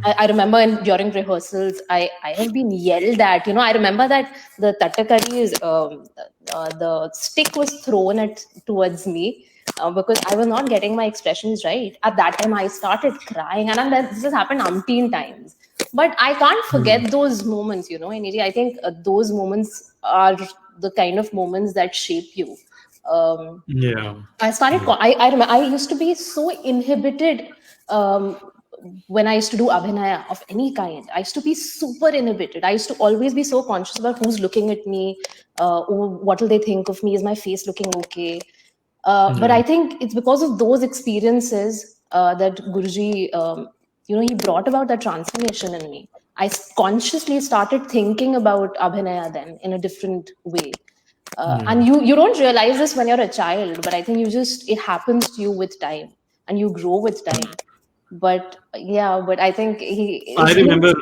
I remember during rehearsals, I have been yelled at. I remember that the tattakari is the stick was thrown towards me. Because I was not getting my expressions right. At that time, I started crying, and this has happened umpteen times. But I can't forget those moments, Innee. I think those moments are the kind of moments that shape you. I started. I used to be so inhibited when I used to do abhinaya of any kind. I used to be super inhibited. I used to always be so conscious about who's looking at me. What will they think of me? Is my face looking okay? But I think it's because of those experiences that Guruji, he brought about that transformation in me. I consciously started thinking about abhinaya then in a different way. And you don't realize this when you're a child, but I think it happens to you with time and you grow with time. But I think I remember.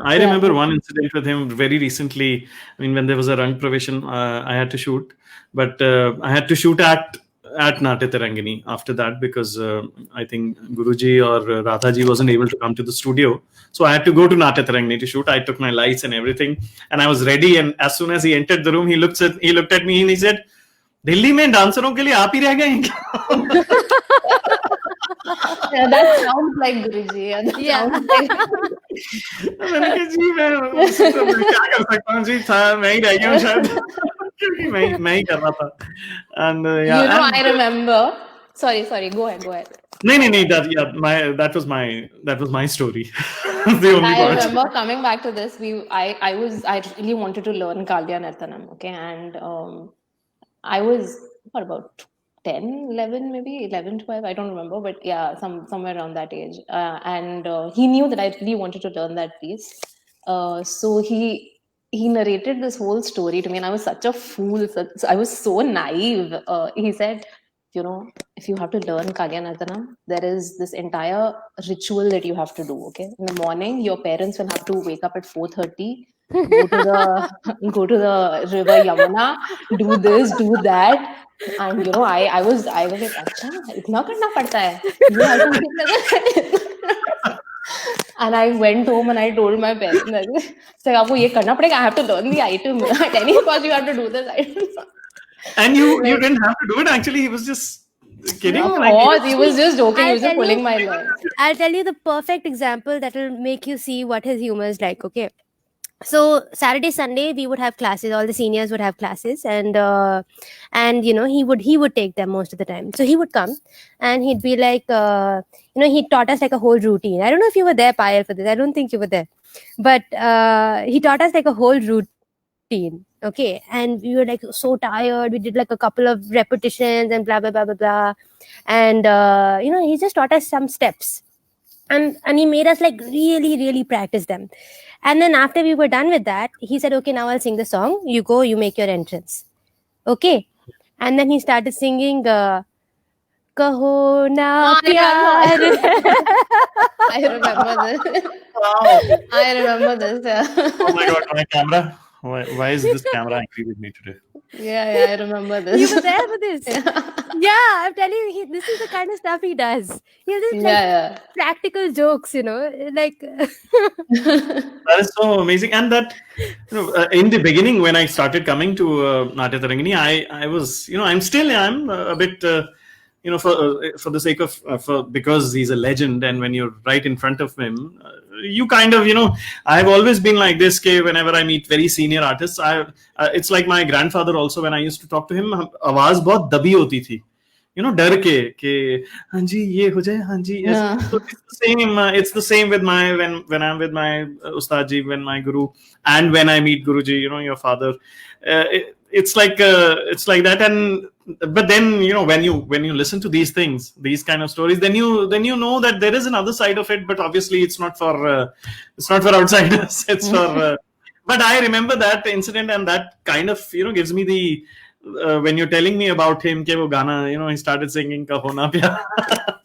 I remember one incident with him very recently. I mean, when there was a Rang Praveshan, I had to shoot, but I had to shoot at Natya Tarangini after that because I think Guruji or Radhaji wasn't able to come to the studio. So I had to go to Natya Tarangini to shoot. I took my lights and everything, and I was ready. And as soon as he entered the room, he looked at me and he said, "Delhi mein danceron ke liye aap hi reh gaye hain?" That sounds like Guruji. Sounds like... मैंने कहा जी मैं क्या कर सकता हूँ जी था मैं ही रह गया हूँ शायद क्योंकि मैं ही कर रहा था and I remember sorry go ahead नहीं that was my story the only I part. remember coming back to this I really wanted to learn Kalya Nartanam, okay, and I was about 10, 11, maybe 11, 12, I don't remember, but somewhere around that age. And he knew that I really wanted to learn that piece. So he narrated this whole story to me, and I was such a fool. I was so naive. He said, if you have to learn Kalya Nartanam, there is this entire ritual that you have to do, okay? In the morning, your parents will have to wake up at 4:30, go to the river Yamuna, do this, do that. And I was like, "Acha, itna karna padta hai." And I went home and I told my parents, "Aapko ye karna padega. I have to learn the item. At any cost, you have to do this item." And you didn't have to do it. Actually, he was just kidding. No, he was just joking. He was just pulling my leg. I'll tell you the perfect example that will make you see what his humor is like. Okay. So Saturday, Sunday, we would have classes. All the seniors would have classes, and he would take them most of the time. So he would come, and he'd be like, he taught us like a whole routine. I don't know if you were there, Payal, for this. I don't think you were there, but he taught us like a whole routine. Okay, and we were like so tired. We did like a couple of repetitions and blah blah blah blah blah, and he just taught us some steps. And he made us like really, really practice them. And then after we were done with that, he said, "Okay, now I'll sing the song. You go, you make your entrance." Okay. And then he started singing, "Kaho na pyar." I remember this. Wow. I remember this. Yeah. Oh my God, my camera. Why is this camera angry with me today? Yeah, I remember this. You were there for this. Yeah, I'm telling you, this is the kind of stuff he does. He does practical jokes, like. That is so amazing. And that, in the beginning, when I started coming to Natya Tarangini, I was, I'm a bit, for the sake of, because he's a legend, and when you're right in front of him, you kind of, I've always been like this, whenever I meet very senior artists, it's like my grandfather also, when I used to talk to him, आवाज बहुत दबी होती थी, डर के हाँ जी ये हो जाए हाँ जी. So it's the same with when I'm with my Ustadji, when my Guru, and when I meet Guruji, your father, it's like that. And but then when you listen to these things, these kind of stories, then you know that there is another side of it, but obviously it's not for outsiders. It's for But I remember that incident, and that kind of gives me the when you're telling me about him, ke wo Gana, he started singing "Kaho Na Pyara,"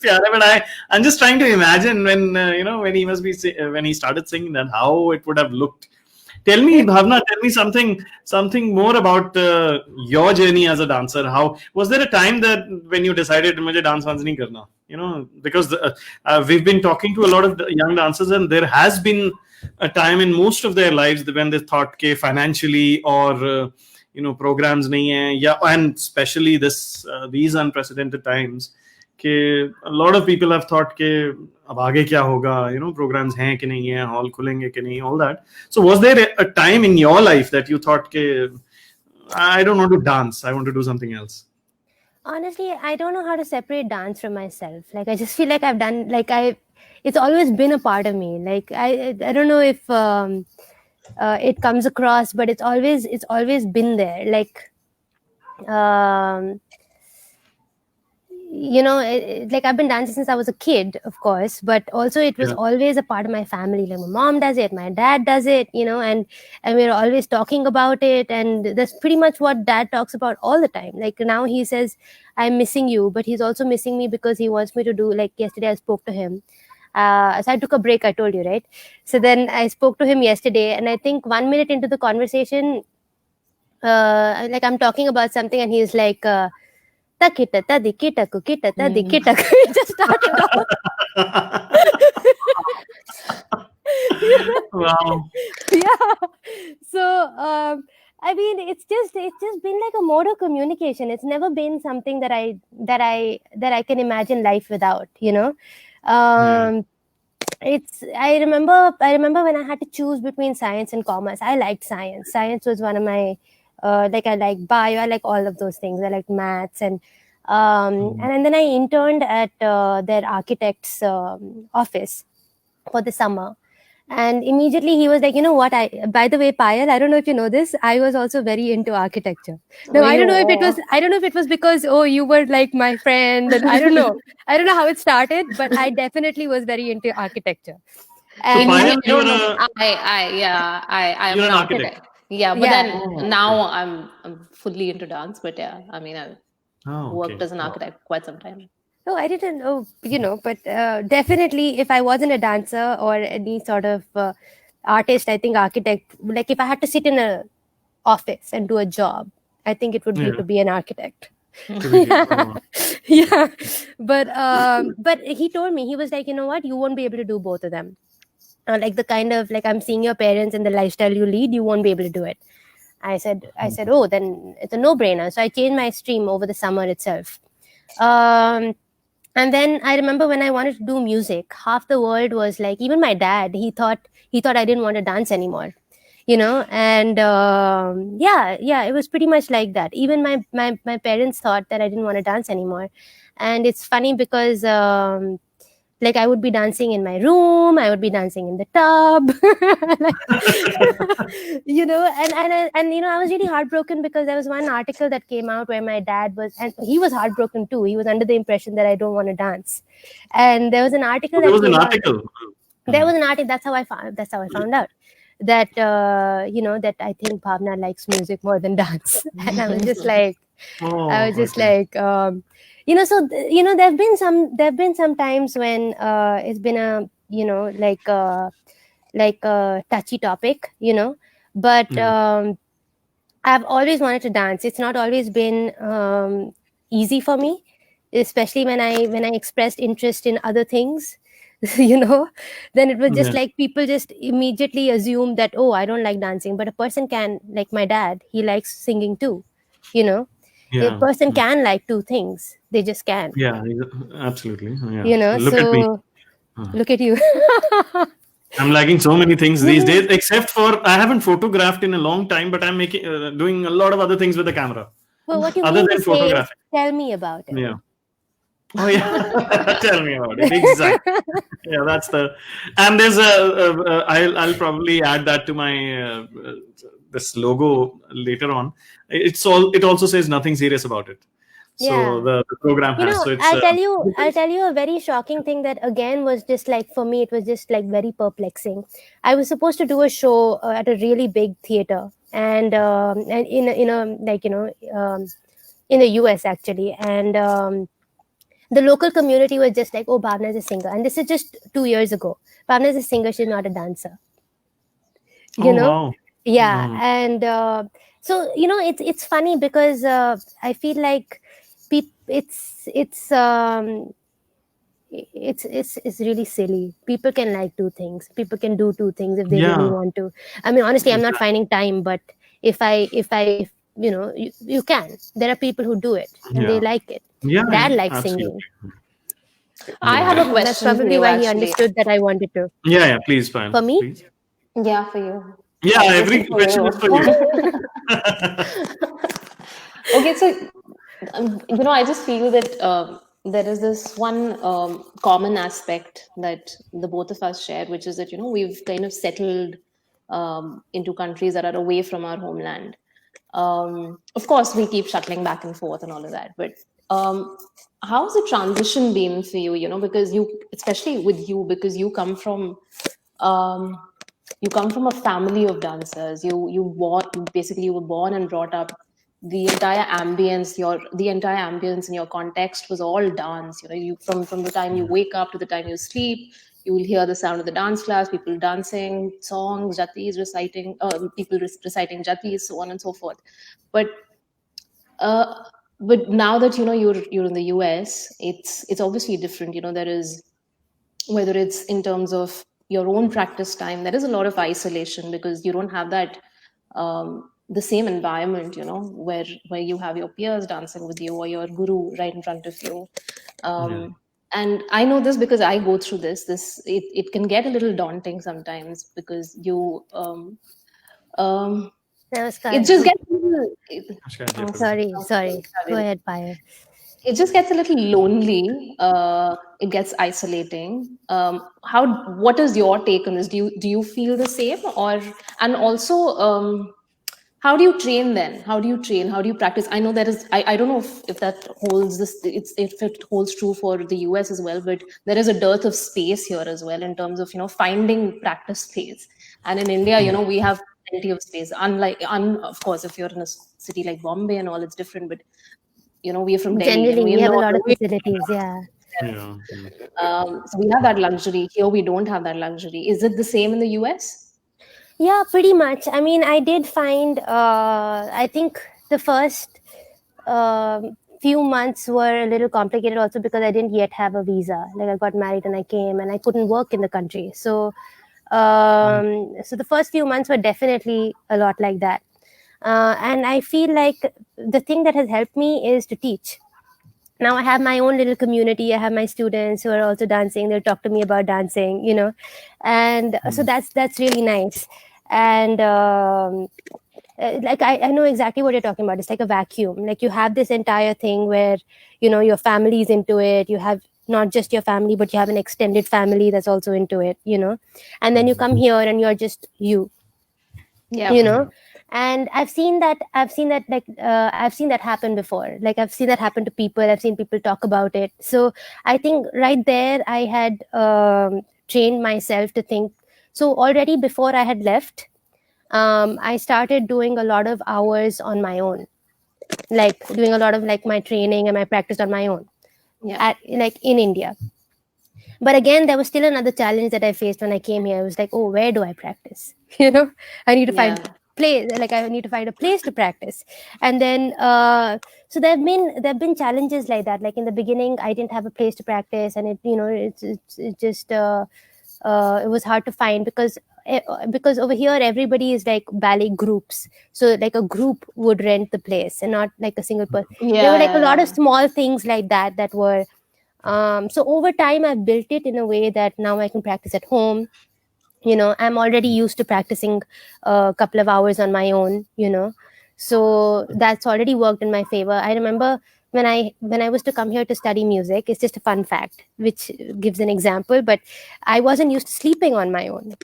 Pyara. But I'm just trying to imagine when when he must be when he started singing that, how it would have looked. Tell me, Bhavna, tell me something more about your journey as a dancer. How was there a time that when you decided mujhe dance nahi karna? Because we've been talking to a lot of young dancers, and there has been a time in most of their lives when they thought ke financially or programs nahi hai, yeah, and especially these unprecedented times, a lot of people have thought ke ab aage kya hoga, programs hain ki nahi hai, hall khulenge ki nahi, all that. So was there a time in your life that you thought ke I don't want to dance, I want to do something else? Honestly, I don't know how to separate dance from myself. Like, I just feel like I've done, like, it's always been a part of me. Like, I don't know if it comes across, but it's always been there. Like, like I've been dancing since I was a kid, of course, but also it was always a part of my family. Like, my mom does it, my dad does it, and we're always talking about it. And that's pretty much what dad talks about all the time. Like, now he says, I'm missing you, but he's also missing me because he wants me to do, like, yesterday I spoke to him. So I took a break, I told you, right? So then I spoke to him yesterday, and I think 1 minute into the conversation, like, I'm talking about something, and he's like, takita tadikita kukita tadikita. It just started off. Wow. Yeah. So I mean, it's just been like a mode of communication. It's never been something that I can imagine life without. I remember when I had to choose between science and commerce. I liked science. Science was one of my like, I like bio, I like all of those things. I like maths, and then I interned at their architect's office for the summer. And immediately he was like, what, by the way, Payal, I don't know if you know this, I was also very into architecture. Now, I don't know if it was because, you were like my friend, and I don't know how it started, but I definitely was very into architecture. And so Payal, you're I'm an architect. Yeah, but then now I'm fully into dance. But yeah, I mean, I worked as an architect quite some time. Oh, I didn't know, but definitely if I wasn't a dancer or any sort of artist, I think architect, like, if I had to sit in a office and do a job, I think it would be to be an architect. Yeah. But he told me, he was like, you know what, you won't be able to do both of them. Like, the kind of, like, I'm seeing your parents and the lifestyle you lead, you won't be able to do it. I said, oh, then it's a no-brainer. So I changed my stream over the summer itself. And then I remember when I wanted to do music, half the world was like, even my dad, he thought I didn't want to dance anymore, and it was pretty much like that. Even my parents thought that I didn't want to dance anymore. And it's funny because like, I would be dancing in my room, I would be dancing in the tub, and I was really heartbroken because there was one article that came out where my dad was, and he was heartbroken too. He was under the impression that I don't want to dance. And there was an article. There was an article. That's how I found out that that I think Bhavna likes music more than dance. And I was just like, so there've been some times when it's been a like a touchy topic, but I've always wanted to dance. It's not always been easy for me, especially when I expressed interest in other things. Then it was just like, people just immediately assume that, oh, I don't like dancing, but a person can, like my dad, he likes singing too. A person can like two things, they just can. Absolutely. Look at me. Look at you. I'm liking so many things these days, except for I haven't photographed in a long time, but I'm doing a lot of other things with the camera. Well, what you mean to say is, tell me about it. Yeah. Oh yeah, tell me about it. Exactly. Yeah, that's and there's I'll probably add that to my this logo later on. It also says nothing serious about it. So Yeah. the program You has. know, So it's I'll tell you a very shocking thing that again was just like, for me, it was just like very perplexing. I was supposed to do a show at a really big theater, and in a like, in the US actually, and the local community was just like, oh, Bhavna is a singer, and this is just 2 years ago. Bhavna is a singer; she's not a dancer. You oh know, wow. yeah, Mm. and so it's funny because I feel like it's really silly. People can like two things. People can do two things if they really Yeah, want to. I mean, honestly, I'm not exactly. finding time, but if you can. There are people who do it and they Yeah, like it. yeah, yeah, Dad likes absolutely. singing, I have a and that's question for probably you, why he actually. understood that I wanted to. Yeah, yeah. Please, fine, For me, please. Yeah, for you. Yeah, Obviously every for question is you. for you. Okay, so I just feel that there is this one common aspect that the both of us share, which is that we've kind of settled into countries that are away from our homeland. Of course, we keep shuttling back and forth and all of that, but um, how's the transition been for you? Because especially with you, because um, you come from a family of dancers. Basically you were born and brought up. The entire ambience in your context was all dance. You from the time you wake up to the time you sleep, you will hear the sound of the dance class, people dancing, songs, jatis reciting, people reciting jatis, so on and so forth. But uh, but now that you're in the US, it's obviously different. There is, whether it's in terms of your own practice time, there is a lot of isolation because you don't have that the same environment, where you have your peers dancing with you or your guru right in front of you. Yeah. And I know this because I go through it can get a little daunting sometimes because um, it Namaskar. just gets a little, Namaskar, Jay oh, Prabhu. Sorry, go sorry. ahead, Payal. It just gets a little lonely. It gets isolating. What is your take on this? Do you feel the same? Or and also, how do you train then? How do you train? How do you practice? I know there is, I don't know if that holds this, if it holds true for the US as well, but there is a dearth of space here as well in terms of finding practice space. And in India, we have plenty of space. Of course, if you're in a city like Bombay and all, it's different. But we're from Delhi and Generally, we we're have a not. lot of facilities. Yeah. Yeah. Mm. So we have that luxury. Here we don't have that luxury. Is it the same in the US? Yeah, pretty much. I mean, I did find, I think the first few months were a little complicated also because I didn't yet have a visa. Like, I got married and I came and I couldn't work in the country. So the first few months were definitely a lot like that. And I feel like the thing that has helped me is to teach. Now I have my own little community. I have my students who are also dancing. They'll talk to me about dancing, and so Mm. that's really nice. And like, I know exactly what you're talking about. It's like a vacuum. Like, you have this entire thing where your family's into it. You have not just your family, but you have an extended family that's also into it. And then you come here and you're just you Yeah. you know Yeah. and I've seen that happen before. Like, I've seen that happen to people. I've seen people talk about it. So I think right there I had trained myself to think. So already before I had left, I started doing a lot of hours on my own, like doing a lot of like my training and my practice on my own, Yeah. at like in India. But again, there was still another challenge that I faced when I came here. I was like, oh, where do I practice? I need to find Yeah. place. Like, I need to find a place to practice. And then, so there have been challenges like that. Like, in the beginning, I didn't have a place to practice, and it just it was hard to find because over here everybody is like ballet groups. So like a group would rent the place and not like a single person. There Yeah. were like a lot of Yeah. small things like that were so over time I've built it in a way that now I can practice at home. I'm already used to practicing a couple of hours on my own. So that's already worked in my favor. I remember when I was to come here to study music. It's just a fun fact which gives an example, but I wasn't used to sleeping on my own.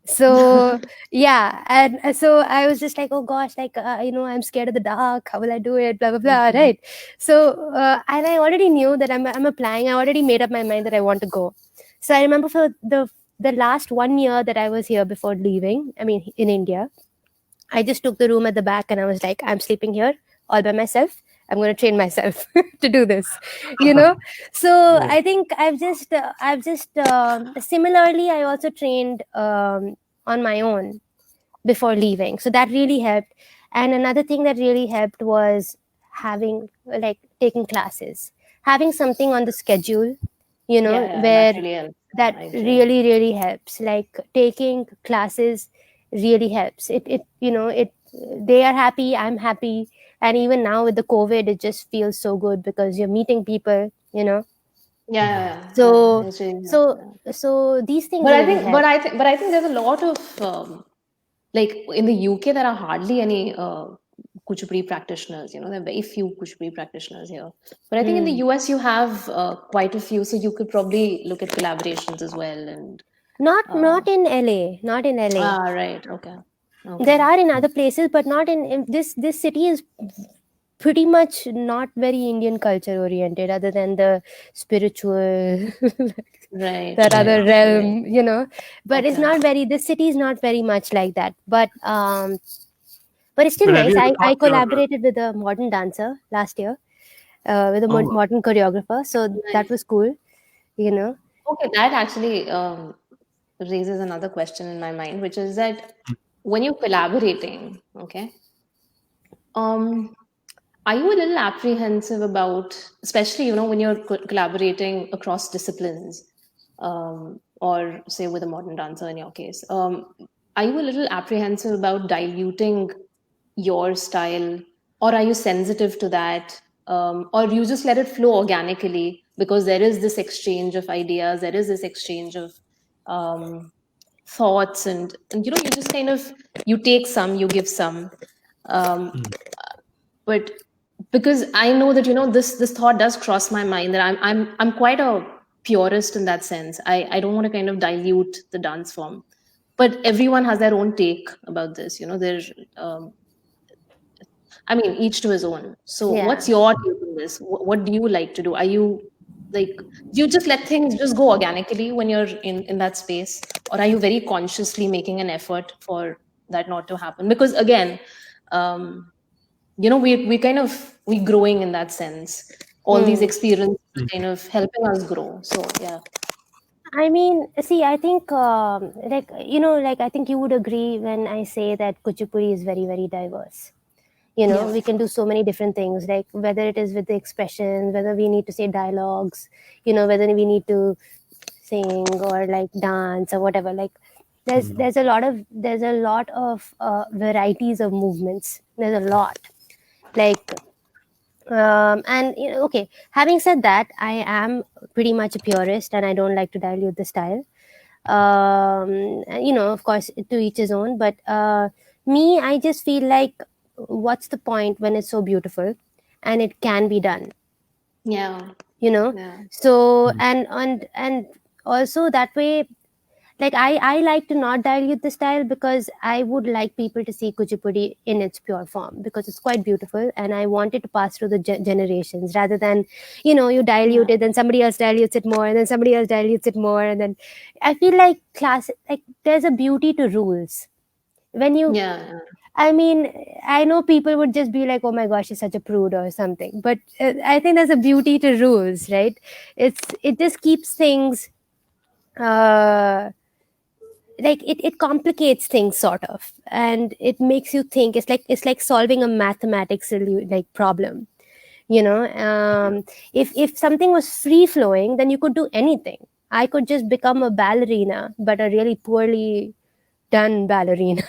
So yeah, and so I was just like, oh gosh, like I'm scared of the dark, how will I do it, blah blah blah, Mhm. right? So and I already knew that I'm applying. I already made up my mind that I want to go. So I remember for the last 1 year that I was here before leaving, I mean in India, I just took the room at the back and I was like, I'm sleeping here all by myself. I'm going to train myself to do this, you know. So Right. I think I've just similarly, I also trained on my own before leaving. So that really helped. And another thing that really helped was having, like, taking classes, having something on the schedule, Yeah, yeah, that where really helps. that I agree. really helps. Like taking classes really helps. It they are happy, I'm happy. And even now with the COVID, it just feels so good because you're meeting people. Yeah, yeah, yeah, So yeah. It's really helps. so Yeah. so these things But I really think, help. but I think there's a lot of like in the UK, there are hardly any Kuchipudi practitioners. There are very few Kuchipudi practitioners here. But I think in the Hmm. US, you have quite a few, so you could probably look at collaborations as well. And uh, Not in LA, not in LA. right, okay, There okay, are in other places, but not in this city is pretty much not very Indian culture oriented, other than the spiritual, right, that right, other right, realm. But it's okay. not very. This city is not very much like that. But it's still But have nice. you ever I thought your collaborated with a modern dancer last year, with a oh modern choreographer, so that Nice. was cool. You know. Okay, that actually raises another question in my mind, which is that when you're collaborating, okay, um, are you a little apprehensive about, especially when you're collaborating across disciplines, or say with a modern dancer in your case, are you a little apprehensive about diluting your style, or are you sensitive to that, or you just let it flow organically because there is this exchange of ideas, there is this exchange of um, thoughts, and you just kind of, you take some, you give some, um, mm, but because I know that this thought does cross my mind, that I'm quite a purist in that sense. I don't want to kind of dilute the dance form, but everyone has their own take about this. There's I mean, each to his own. So what's Yeah. your take on this? What do you like to do? Are you like, do you just let things just go organically when you're in that space, or are you very consciously making an effort for that not to happen? Because again, um we kind of, we growing in that sense. All these Hmm. experiences are mm, kind of helping us grow. So yeah. I mean, see, I think, like I think you would agree when I say that Kuchipudi is very, very diverse. Yeah. We can do so many different things, like whether it is with the expressions, whether we need to say dialogues, whether we need to sing or like dance or whatever. Like, mm, there's a lot of varieties of movements. There's a lot, like, and okay. Having said that, I am pretty much a purist, and I don't like to dilute the style. And, of course, to each his own. But me, I just feel like, what's the point when it's so beautiful and it can be done, Yeah. you know Yeah. so mm, and also that way, like, I like to not dilute the style, because I would like people to see Kuchipudi in its pure form, because it's quite beautiful, and I want it to pass through the generations, rather than, you Yeah. dilute it, then somebody else dilutes it more, and then somebody else dilutes it more, and then I feel like like there's a beauty to rules. When you Yeah. I mean, I know people would just be like, "Oh my gosh, she's such a prude" or something. But I think there's a beauty to rules, right? It just keeps things, uh, like, it complicates things, sort of, and it makes you think. It's like solving a mathematics like problem. If something was free flowing, then you could do anything. I could just become a ballerina, but a really poorly done ballerina.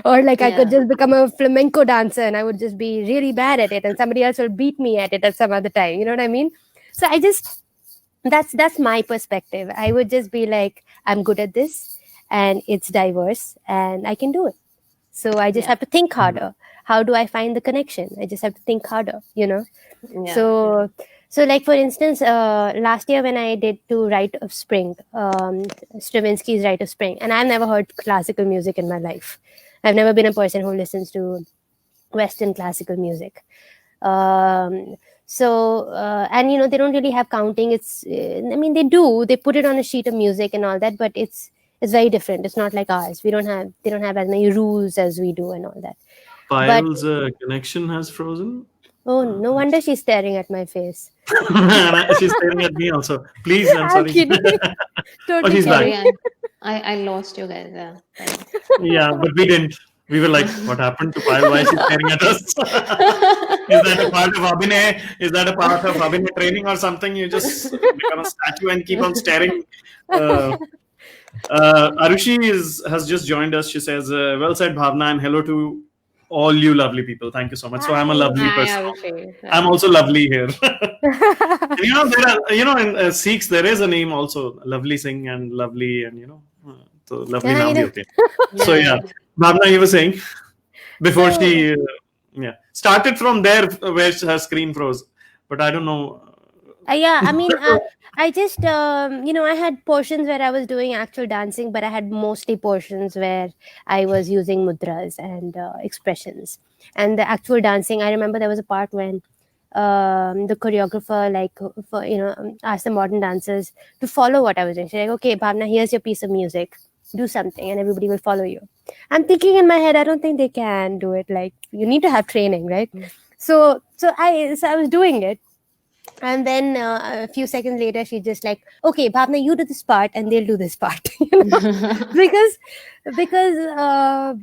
Or like I could Yeah. just become a flamenco dancer and I would just be really bad at it, and somebody else will beat me at it at some other time. You know what I mean? So I just that's my perspective. I would just be like, I'm good at this, and it's diverse, and I can do it. So I just Yeah. have to think mm, harder. How do I find the connection? I just have to think harder. Yeah. So So, like for instance, last year when I did to Rite of Spring, Stravinsky's Rite of Spring, and I've never heard classical music in my life. I've never been a person who listens to Western classical music. And they don't really have counting. I mean, they do. They put it on a sheet of music and all that, but it's very different. It's not like ours. They don't have as many rules as we do and all that. Payal's connection has frozen. Oh, no wonder she's staring at my face. She's staring at me also. Please, I'm sorry. Totally she's back. Yeah. I lost you guys. Yeah. Yeah, but we didn't. We were like, what happened to Payal? Why is she staring at us? Is that a part of Abhinay? Is that a part of Abhinay training or something? You just become a statue and keep on staring. Arushi has just joined us. She says, well said, Bhavana, and hello to all you lovely people. Thank you so much. So I'm a lovely person. I'm also lovely here. In Sikhs there is a name also, Lovely Singh and Lovely, and so lovely naam bhi hote hain. So yeah, Bhavana, you were saying before she started from there where her screen froze, but I don't know. I mean, I just I had portions where I was doing actual dancing, but I had mostly portions where I was using mudras and expressions. And the actual dancing, I remember there was a part when the choreographer asked the modern dancers to follow what I was doing. She's like, okay, Bhavana, here's your piece of music, do something and everybody will follow you. I'm thinking in my head, I don't think they can do it. Like, you need to have training, right? So I was doing it. And then a few seconds later, she's just like, okay, Bhavana, you do this part and they'll do this part. Because I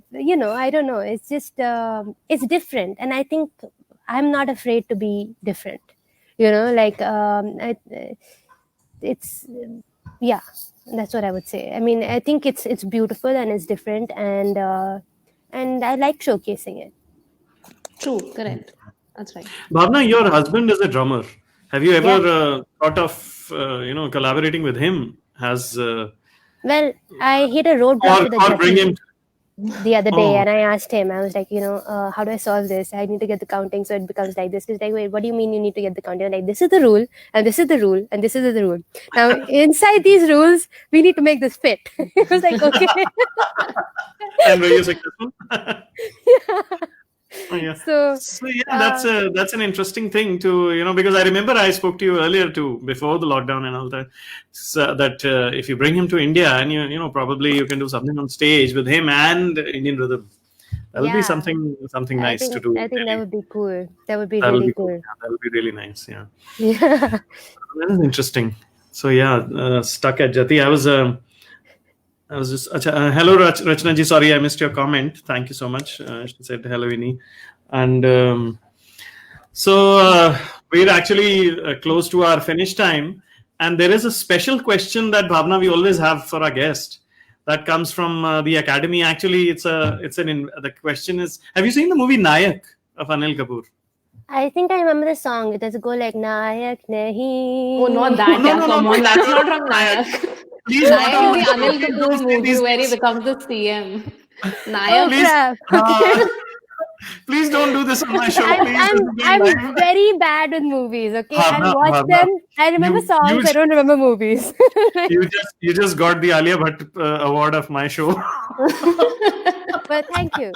don't know. It's just, it's different. And I think I'm not afraid to be different. That's what I would say. I mean, I think it's beautiful and it's different. And I like showcasing it. True, correct. That's right. Bhavana, your husband is a drummer. Have you ever thought of collaborating with him? Well, I hit a roadblock with the other day, and I asked him. I was like, how do I solve this? I need to get the counting, so it becomes like this. He's like, wait, what do you mean you need to get the counting? I'm like, this is the rule, and this is the rule, and this is the rule. Now, inside these rules, we need to make this fit. He was like, okay. And were you successful? Yeah. So that's an interesting thing to because I remember I spoke to you earlier too, before the lockdown and all that. So that if you bring him to India and probably you can do something on stage with him and Indian rhythm, that would be something nice to do. I think that would be cool. That would be really cool. Yeah, that would be really nice. Yeah. Yeah. That is interesting. So stuck at Jati. I was just hello Rachna ji, sorry I missed your comment. Thank you so much. She said hello Innee, and we're actually close to our finish time, and there is a special question that Bhavana we always have for our guest that comes from the Academy. Actually, the question is, have you seen the movie Nayak of Anil Kapoor? I think I remember the song. It does go like Nayak Nahi. Oh, not that. Come on, that's not from Nayak. Please, Nayak is the Anil Kapoor movie where he becomes the CM. Nayak. Please don't do this on my show. I'm very bad with movies. Okay, I watch them. I remember songs. I don't remember movies. you just got the Alia Bhatt award of my show. But thank you.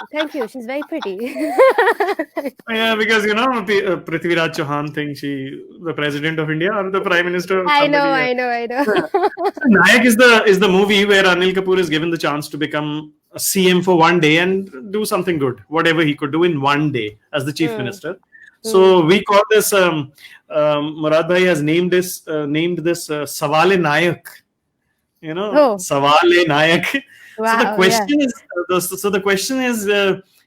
She's very pretty. Yeah, because Prithviraj Chauhan thinks the president of India or the prime minister. I know. Nayak is the movie where Anil Kapoor is given the chance to become a CM for one day and do something good, whatever he could do in one day as the chief minister. So we call this. Murad Bhai has named this Sawale Nayak. Sawale Nayak. Wow, so the question is,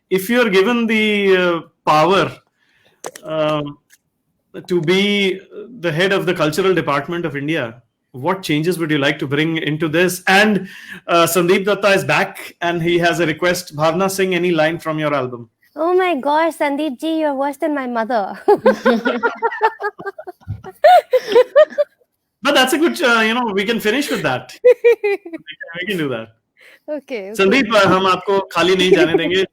if you are given the power to be the head of the cultural department of India, what changes would you like to bring into this? And Sandeep Datta is back and he has a request. Bhavana, sing any line from your album. Oh my gosh, Sandeep ji, you're worse than my mother. But that's a good, we can finish with that. We can do that. Okay. Sandeep हम आपको खाली नहीं जाने देंगे.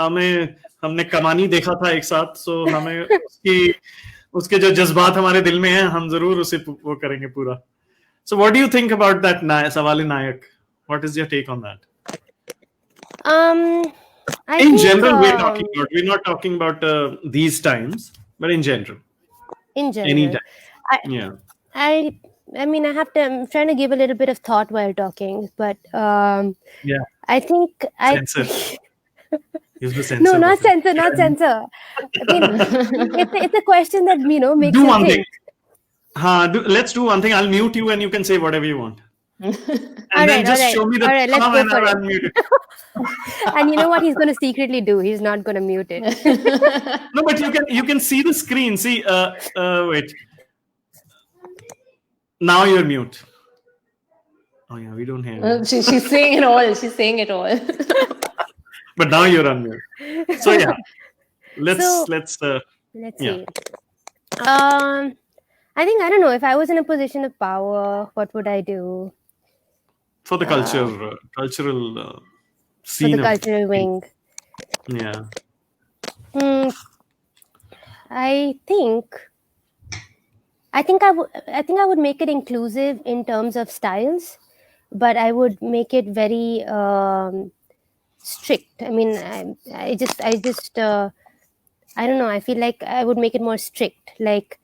हमने कमानी देखा था एक साथ, so हमें उसकी उसके जो जज्बात हमारे दिल में हैं, हम जरूर उसे वो करेंगे पूरा. So what do you think about that Sawali Nayak? What is your take on that? I In think, general, we're not talking about these times, but in general. In general. Anytime. Yeah. I mean, I'm trying to give a little bit of thought while talking, but yeah. I think Censor. Use the censor. No, not censor, not censor. I mean, it's a question that makes do you one think. Thing. Let's do one thing. I'll mute you and you can say whatever you want. And then just show me the let's go for it. Unmute it. And you know what he's going to secretly do? He's not going to mute it. No, but you can see the screen. See, wait. Now you're mute. Oh yeah, we don't hear. She's saying it all. She's saying it all. But now you're on mute. So yeah, let's see. I think, I don't know, if I was in a position of power, what would I do? For the cultural scene. For the cultural wing. Yeah. I think I would make it inclusive in terms of styles, but I would make it very strict. I mean, I don't know. I feel like I would make it more strict. Like,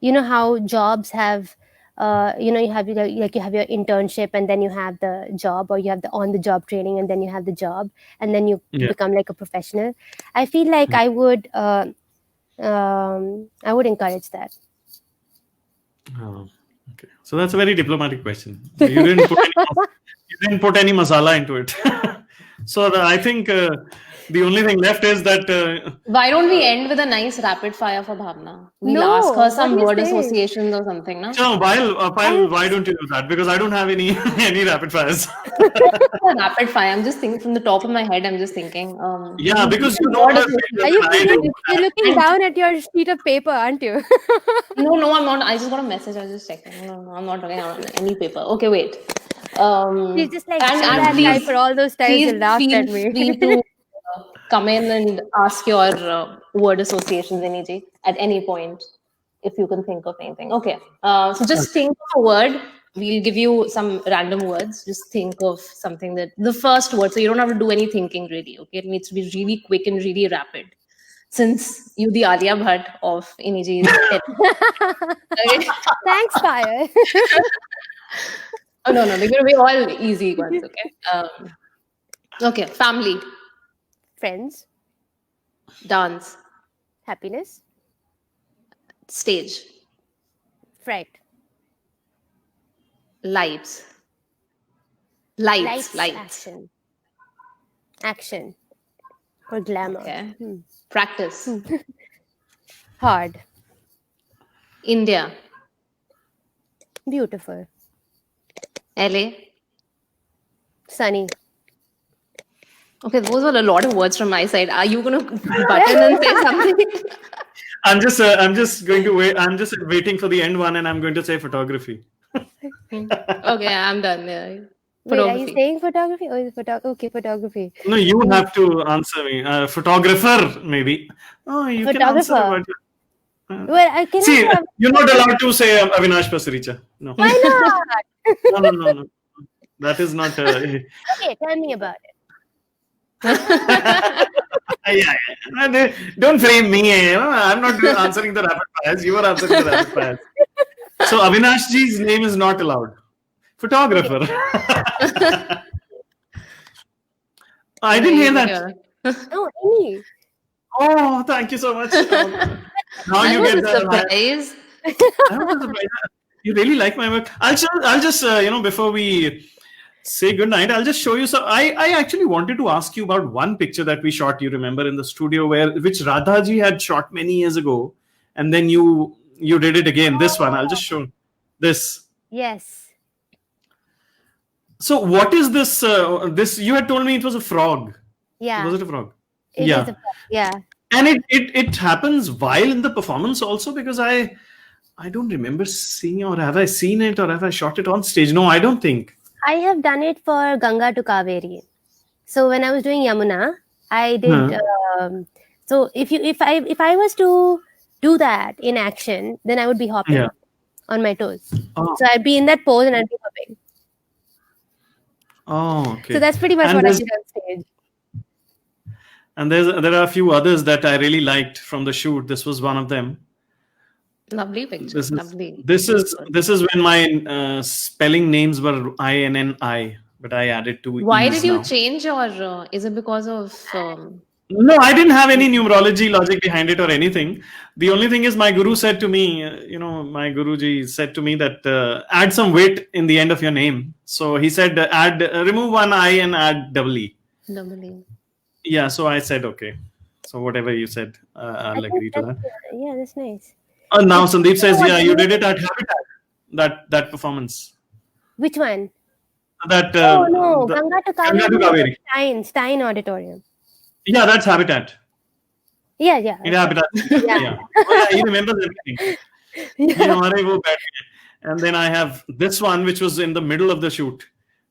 you know how jobs have, you have your internship, and then you have the job, or you have the on-the-job training, and then you have the job, and then you become like a professional. I feel like I would encourage that. Oh, okay. So that's a very diplomatic question. You didn't put any masala into it. So I think the only thing left is that. Why don't we end with a nice rapid fire for Bhavana? We'll ask her some word associations or something, no? No, why don't you do that? Because I don't have any rapid fires. Rapid fire. I'm just thinking from the top of my head. I'm just thinking. Yeah, because you know. You're looking down at your sheet of paper, aren't you? No, I'm not. I just got a message. I was just checking. No, I'm not looking on any paper. Okay, wait. She's just like, and please, for all those times you laughed at me. Free to come in and ask your word associations, Innee, at any point, if you can think of anything. Okay. So just think of a word. We'll give you some random words. Just think of something the first word. So you don't have to do any thinking, really. Okay. It needs to be really quick and really rapid. Since you the Alia Bhatt of Innee. Thanks, Fire. Oh, no, they're going to be all easy ones, okay? Okay, family. Friends. Dance. Happiness. Stage. Fright. Lights. Action. Or glamour. Okay. Practice. Hard. India. Beautiful. LA. Sunny. Okay, those were a lot of words from my side. Are you going to button and say something? I'm just going to wait. I'm just waiting for the end one, and I'm going to say photography. Okay, I'm done. Yeah. Wait, are you saying photography or is it okay, photography? No, you have to answer me. Photographer, maybe. Oh, you can answer about it. Well, I can see. You're not allowed to say Avinash Pasricha. No. Why not? No. That is not. Okay, tell me about it. Yeah. Don't frame me. I'm not answering the rapid fires. You are answering the rapid fires. So Avinash ji's name is not allowed. Photographer. I didn't hear that. Oh, Innee. Oh, thank you so much. Now you get the surprise. You really like my work. I'll just before we say goodnight, I'll just show you. So I actually wanted to ask you about one picture that we shot. You remember in the studio which Radhaji had shot many years ago, and then you did it again. This one, I'll just show this. Yes. So what is this? This you had told me it was a frog. Yeah. Was it a frog? It is a frog. Yeah. And it happens while in the performance also, because I don't remember seeing, or have I seen it, or have I shot it on stage? No, I don't think. I have done it for Ganga to Kaveri. So when I was doing Yamuna, I did. So if I was to do that in action, then I would be hopping on my toes. Oh. So I'd be in that pose and I'd be hopping. Oh, okay. So that's pretty much what I did on stage. And there are a few others that I really liked from the shoot. This was one of them. Lovely picture. Lovely. This is when my spelling names were INNI, but I added 2 Why E's did you now. change, or is it because of? No, I didn't have any numerology logic behind it or anything. The only thing is my guru said to me, my Guruji said to me that add some weight in the end of your name. So he said remove one I and add double E. Double E. Yeah, so I said okay. So whatever you said, I'll agree to that. Yeah, that's nice. Now Sandeep says, yeah, you did it at Habitat, that performance. Which one? That no, Ganga to Kaveri. Stein Auditorium. Yeah, that's Habitat. Yeah. In Habitat. Yeah. Oh, yeah, he remembers everything. And then I have this one, which was in the middle of the shoot,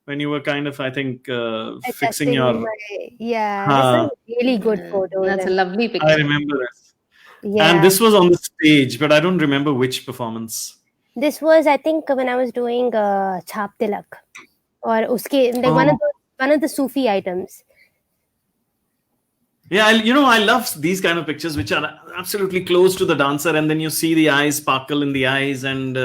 when you were kind of, I think, fixing your... Yeah, that's a really good photo. That's a lovely picture. I remember this. Yeah. And this was on the stage, but I don't remember which performance. This was, I think, when I was doing Chhap Tilak. Or uske, like one of the Sufi items. Yeah, I love these kind of pictures which are absolutely close to the dancer, and then you see the eyes sparkle in the eyes, and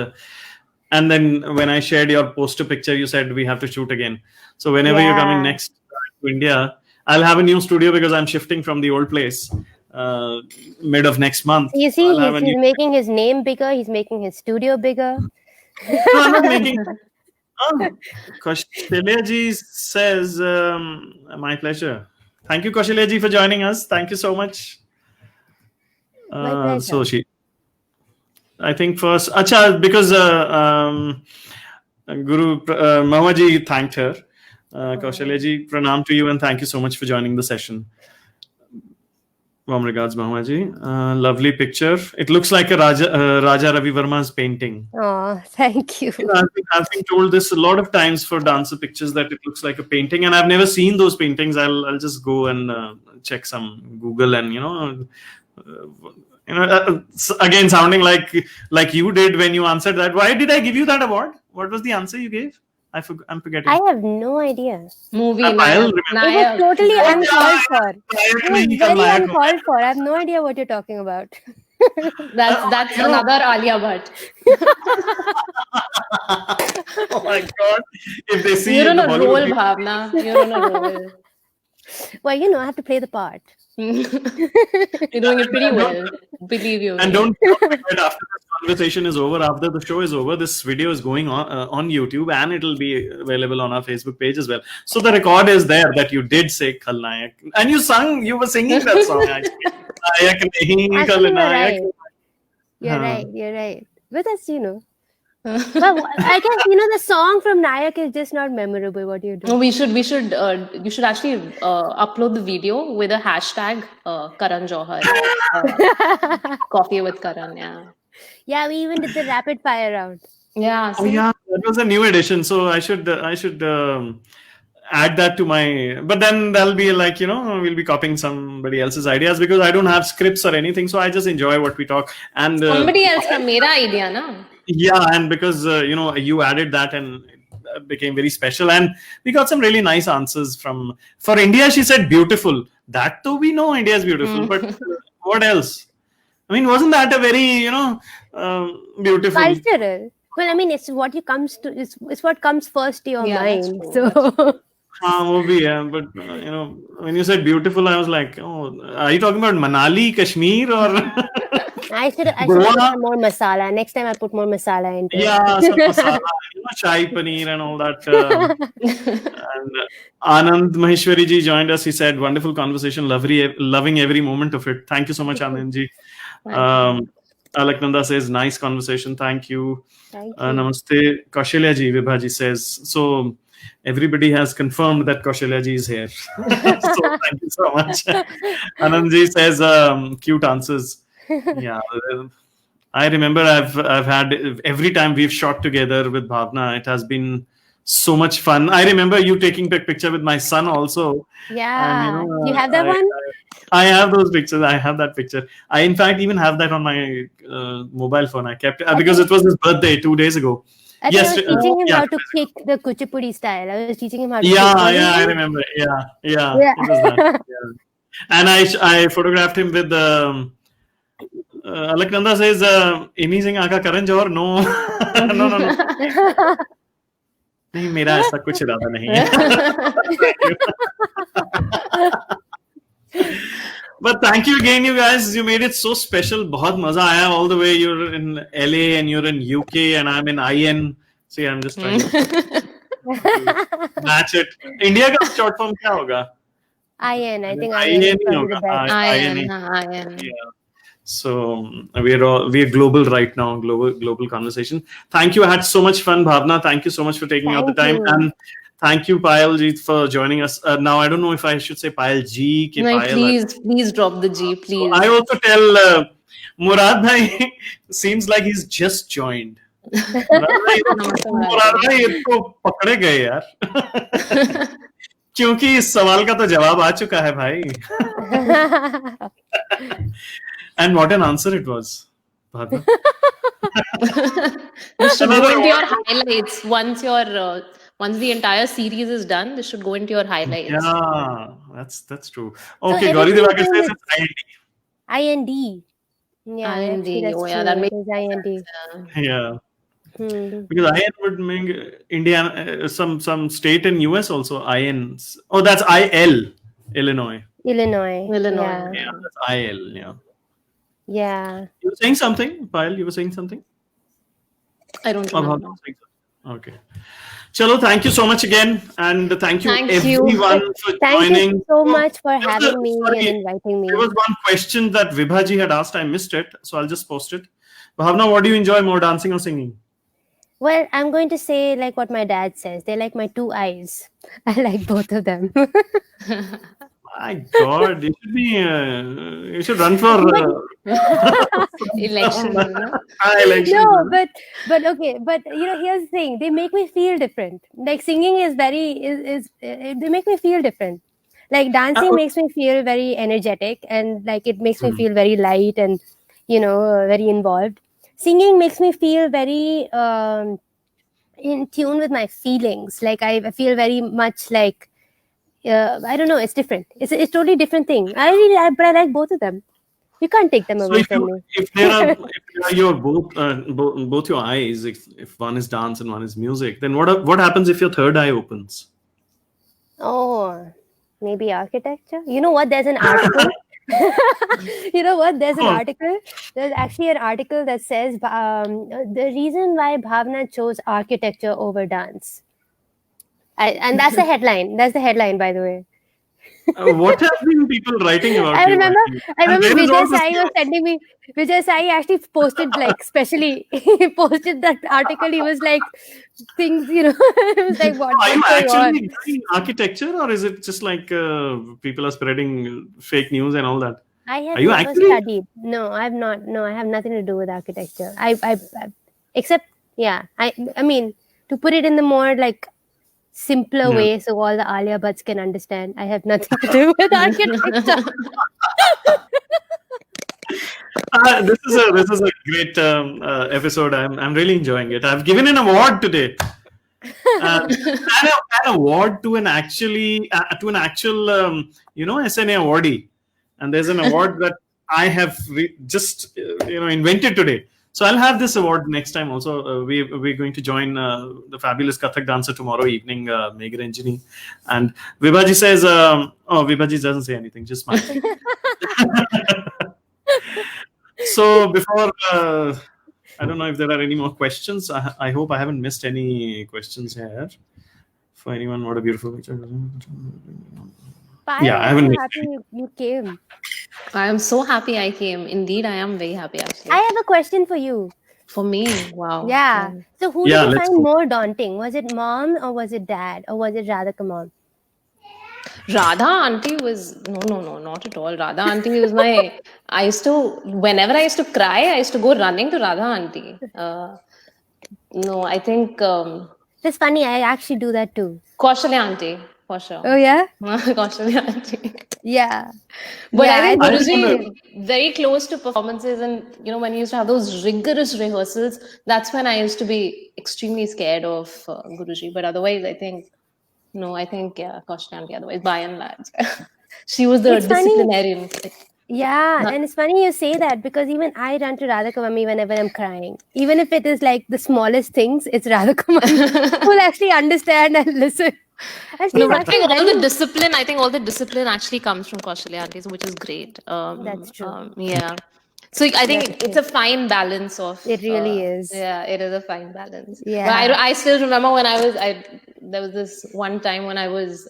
then when I shared your poster picture, you said we have to shoot again. So whenever you're coming next to India, I'll have a new studio because I'm shifting from the old place mid of next month. You see, he's making his name bigger. He's making his studio bigger. No, I'm not making. Kaushilya ji says, my pleasure. Thank you, Kaushilya ji, for joining us. Thank you so much. So I think first, because Guru Mamaji thanked her. Kaushilya ji, pranam to you and thank you so much for joining the session. Warm regards, Mamaji. Lovely picture. It looks like a Raja Ravi Verma's painting. Oh, thank you. I've been told this a lot of times for dancer pictures that it looks like a painting, and I've never seen those paintings. I'll just go and check some Google and again sounding like you did when you answered that. Why did I give you that award? What was the answer you gave? I'm forgetting. I have no idea. Movie. It was totally uncalled for. It was very uncalled for. I have no idea what you're talking about. That's another Alia Bhatt. Oh my God! If they see you're on a roll, Bhavna. You're on a roll. Well, I have to play the part. You're doing it pretty well. Believe you. And don't forget, after this conversation is over, after the show is over, this video is going on YouTube, and it'll be available on our Facebook page as well. So the record is there that you did say Khalnayak, and you were singing that song actually. Actually, you're right. But that's, Well, I guess the song from Nayak is just not memorable. What do you do? No, you should actually upload the video with a hashtag Karan Johar, coffee with Karan. Yeah, we even did the rapid fire round. Yeah. Oh yeah, that was a new edition. So I should add that to my. But then that'll be like we'll be copying somebody else's ideas because I don't have scripts or anything. So I just enjoy what we talk. And somebody else ka mera idea, na. Yeah, and because you added that and it became very special, and we got some really nice answers for India. She said beautiful. That too, we know India is beautiful, but what else? I mean, wasn't that a very beautiful cultural? Well, I mean, it's what it's what comes first to your mind. So. But when you said beautiful, I was like, oh, are you talking about Manali, Kashmir, or? I should put more masala. Next time I put more masala into it. Yeah, some masala, shahi paneer and all that. And Anand Maheshwari ji joined us. He said, wonderful conversation, loving every moment of it. Thank you so much, Anand ji. Alaknanda says, nice conversation. Thank you. Namaste. Kaushilya ji, Vibhaji says, so everybody has confirmed that Kaushilya ji is here. So thank you so much. Anand ji says, cute answers. Yeah, I remember I've had every time we've shot together with Bhavna, it has been so much fun. I remember you taking a picture with my son also. And Yeah. You have that one? I have those pictures. I have that picture. I, in fact, even have that on my mobile phone. I kept because it was his birthday 2 days ago. I think I was teaching him how to kick the Kuchipudi style. I was teaching him how to kick. Yeah, I remember. Yeah. It was that. Yeah. And I photographed him with Alaknanda says, Innee Singh Aka Karan Johar. No. No. नहीं मेरा ऐसा कुछ इरादा नहीं है. But thank you again, you guys. You made it so special. बहुत मजा आया all the way. You're in LA and you're in UK and I'm in IN. See, I'm just trying to match it. India का short form क्या होगा? IN. I think IN is probably the best. IN. Yeah. So we're global right now. Global conversation. Thank you. I had so much fun, Bhavana. Thank you so much for taking out the time. And thank you, Payal ji, for joining us. Now, I don't know if I should say Payal ji. No, Payal, please drop the G, please. I also tell Murad bhai seems like he's just joined. Murad bhai इसको पकड़े गए यार. क्योंकि इस सवाल का तो जवाब आ चुका है भाई. And what an answer it was, Bhavana. This should go into your highlights once the entire series is done. This should go into your highlights. Yeah, that's true. Okay, Gauri Devakar says it's IND. IND. Yeah, IND. Oh yeah, that makes IND. Yeah. Because IN would make Indiana, some state in US also INs. Oh, that's IL, Illinois. Illinois. Yeah, that's IL. Yeah. Yeah. You were saying something, Payal? You were saying something? I don't remember. Okay. Chalo, thank you so much again. And thank you everyone for joining. Thank you so much for having me and inviting me. There was one question that Vibhaji had asked. I missed it. So I'll just post it. Bhavana, what do you enjoy more, dancing or singing? Well, I'm going to say like what my dad says. They're like my two eyes. I like both of them. My God, you should run for election. Election. No, but okay, but here's the thing. They make me feel different. Like singing is they make me feel different. Like dancing makes me feel very energetic and like it makes me feel very light and very involved. Singing makes me feel very in tune with my feelings. Like I feel very much like I don't know. It's different. It's totally different thing. But I like both of them. You can't take them away from me. If there are your both your eyes, if one is dance and one is music, then what happens if your third eye opens? Oh, maybe architecture. You know what? There's an article. You know what? There's an article. There's actually an article that says the reason why Bhavana chose architecture over dance. And that's the headline. That's the headline, by the way. What have been people writing about? I remember Vijay Sai was sending me. Vijay Sai actually posted specially. He posted that article. He was like, things, it was like, what? Are you actually doing architecture, or is it just like people are spreading fake news and all that? I have never studied. No, I have not. No, I have nothing to do with architecture. Except, yeah. I mean, to put it in the more like simpler way so all the Alia Butts can understand. I have nothing to do with architecture. This is a great episode. I'm really enjoying it. I've given an award today. An award to an actual SNA awardee, and there's an award that I have just invented today. So I'll have this award next time also. We're going to join the fabulous Kathak dancer tomorrow evening, Megharanjini. And Vibhaji says, Vibhaji doesn't say anything, just smile. So before, I don't know if there are any more questions. I hope I haven't missed any questions here. For anyone, what a beautiful picture. I haven't. Happy you came. I am so happy I came. Indeed, I am very happy actually. I have a question for you. For me? Wow. Yeah. So who did you find more daunting? Was it mom or was it dad or was it Radha mom? Radha auntie was no, not at all. Radha auntie was whenever I used to cry, I used to go running to Radha auntie. No, I think That's funny. I actually do that too. Kaushalya auntie, for sure. Oh yeah? Kaushalya auntie. Yeah. But Yeah, I think I Guruji remember. very close to performances, and when you used to have those rigorous rehearsals, that's when I used to be extremely scared of Guruji. But otherwise, I think no, I think Kaushalya auntie. Otherwise, by and large, she was the it's funny. disciplinarian. Yeah, and it's funny you say that because even I run to Radhika Mummy whenever I'm crying. Even if it is like the smallest things, it's Radhika Mummy who'll actually understand and listen. And No, she's but I think actually all the very... discipline. I think all the discipline actually comes from Kaushalya aunties, which is great. That's true. Yeah. So I That's think it's true. a fine balance of. It really is. Yeah, it is a fine balance. But Yeah. I still remember when there was this one time when I was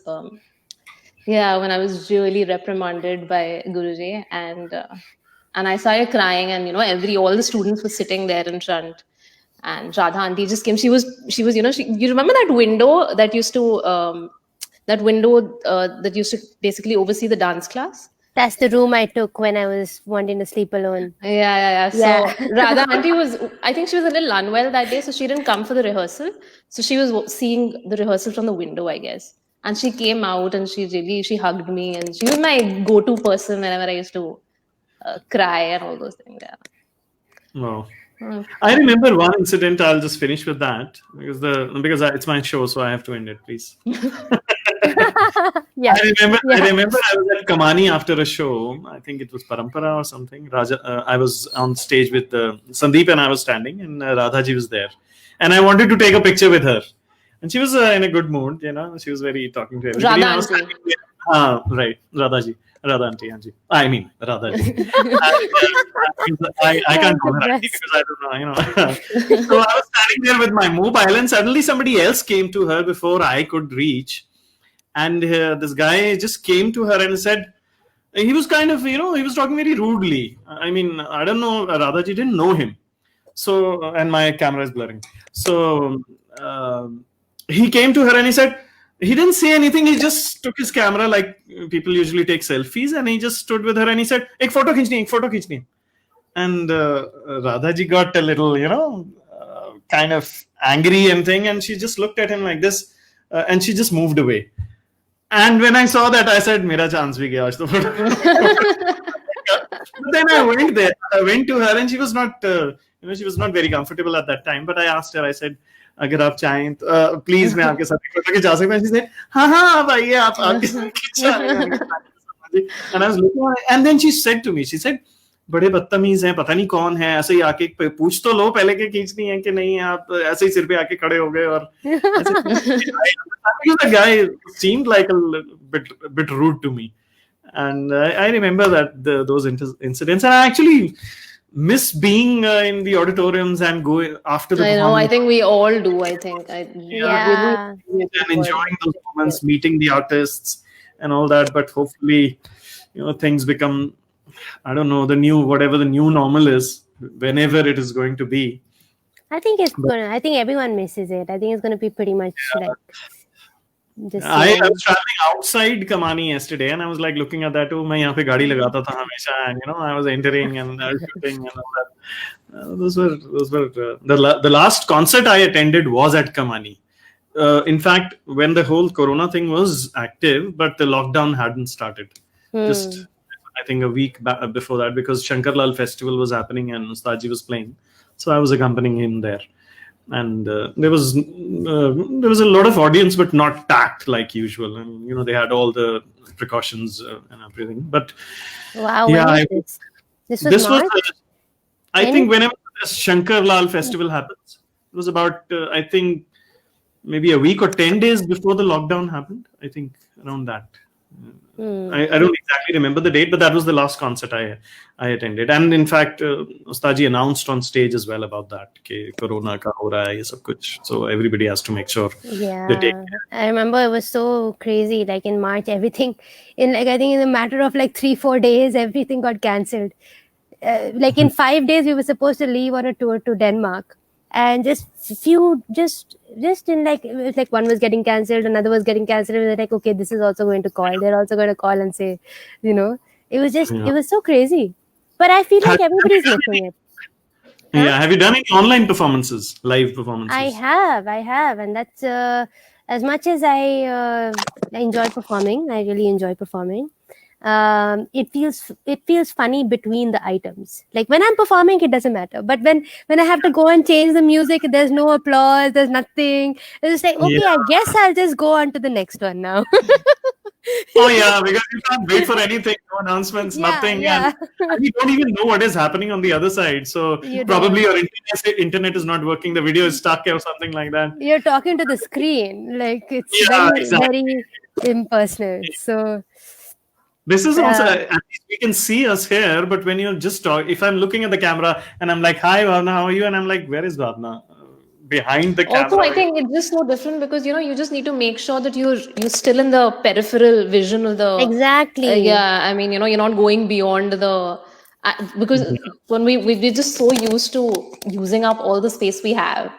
when I was really reprimanded by Guruji, and I started crying, and all the students were sitting there in front, and Radha auntie just came. She was you remember that window that used to basically oversee the dance class. That's the room I took when I was wanting to sleep alone. Yeah. Yeah. So Radha auntie I think she was a little unwell that day, so she didn't come for the rehearsal. So she was seeing the rehearsal from the window, I guess. And she came out and she hugged me, and she was my go-to person whenever I used to cry and all those things. Yeah. Wow. I remember one incident. I'll just finish with that because it's my show, so I have to end it, please. Yeah. I remember I was at Kamani after a show. I think it was Parampara or something. I was on stage with Sandeep, and I was standing, and Radhaji was there, and I wanted to take a picture with her, and she was in a good mood. She was very talking to everybody. Radha auntie. Right, Radhaji. Radha auntie, Anji. I mean, Radhaji. I can't call her auntie because I don't know, So I was standing there with my mobile, and suddenly somebody else came to her before I could reach. And this guy just came to her and said, he was kind of, he was talking very rudely. I mean, I don't know, Radhaji didn't know him. So, and my camera is blurring. So he came to her and he said, he didn't say anything. He just took his camera like people usually take selfies, and he just stood with her and he said, ek photo khichni. And Radhaji got a little, kind of angry and thing, and she just looked at him like this, and she just moved away. And when I saw that, I said, "Mera chance bhi gaya aaj to." But then I went there. I went to her, and she was not, she was not very comfortable at that time. But I asked her. I said, "अगर आप चाहें, please, मैं आपके साथ photo खिंचा सकता हूँ." She said, "हाँ, आप आइए, आप आपके साथ खिंचा." And I was looking at her, and then she said to me, she said, बड़े बदतमीज हैं, पता नहीं कौन है, ऐसे ही आके पूछ तो लो पहले के खींचनी है कि नहीं, आप ऐसे ही सिर पे आके खड़े हो गए. और the guy seemed like a bit rude to me, and I remember that those incidents, and I actually miss being in the auditoriums and go after the I know. I think we all do. I think. Yeah. And enjoying those moments, meeting the artists and all that. But hopefully, things become, I don't know, whatever the new normal is, whenever it is going to be. I think I think everyone misses it. I think it's going to be pretty much like. I was traveling outside Kamani yesterday, and I was like looking at that. Oh, मैं यहाँ पे गाड़ी लगाता था हमेशा, and I was entering and shooting and all that. Those were the last concert I attended was at Kamani. In fact, when the whole Corona thing was active, but the lockdown hadn't started. Just I think a week before that, because Shankar festival was happening and Ustadji was playing, so I was accompanying him there. And there was a lot of audience, but not packed like usual. And they had all the precautions and everything. But wow, yeah, this was I think whenever the Shankar festival happens, it was about I think maybe a week or 10 days before the lockdown happened. I think around that. I don't exactly remember the date, but that was the last concert I attended. And in fact, Ustadji announced on stage as well about that, कि Corona का हो रहा है ये सब कुछ. So everybody has to make sure they take care. I remember it was so crazy. Like in March, everything I think in a matter of like 3-4 days, everything got cancelled. Like in 5 days, we were supposed to leave on a tour to Denmark, and just in like it was like one was getting cancelled, another was getting cancelled. We were like, okay, this is also going to call. They're also going to call and say, it was just it was so crazy. But I feel like everybody's missing it. Huh? Yeah. Have you done any online performances, live performances? I have, and that's as much as I enjoy performing. I really enjoy performing. It feels funny between the items. Like when I'm performing, it doesn't matter. But when I have to go and change the music, there's no applause, there's nothing. It's just like, okay, I guess I'll just go on to the next one now. Oh yeah, because you can't wait for anything, no announcements, nothing, Yeah. and you don't even know what is happening on the other side. So You probably don't. your internet is not working, the video is stuck or something like that. You're talking to the screen. Like it's Yeah, very, exactly. very impersonal. So This is also, uh, at least we can see us here, but when you're just talk, if I'm looking at the camera and I'm like, "Hi, Bhavna, how are you?" and I'm like, "Where is Bhavna?" Behind the Also, camera. I think it's just so different because you just need to make sure that you're still in the peripheral vision of the. exactly. Yeah, I mean, you're not going beyond the. Because when we're just so used to using up all the space we have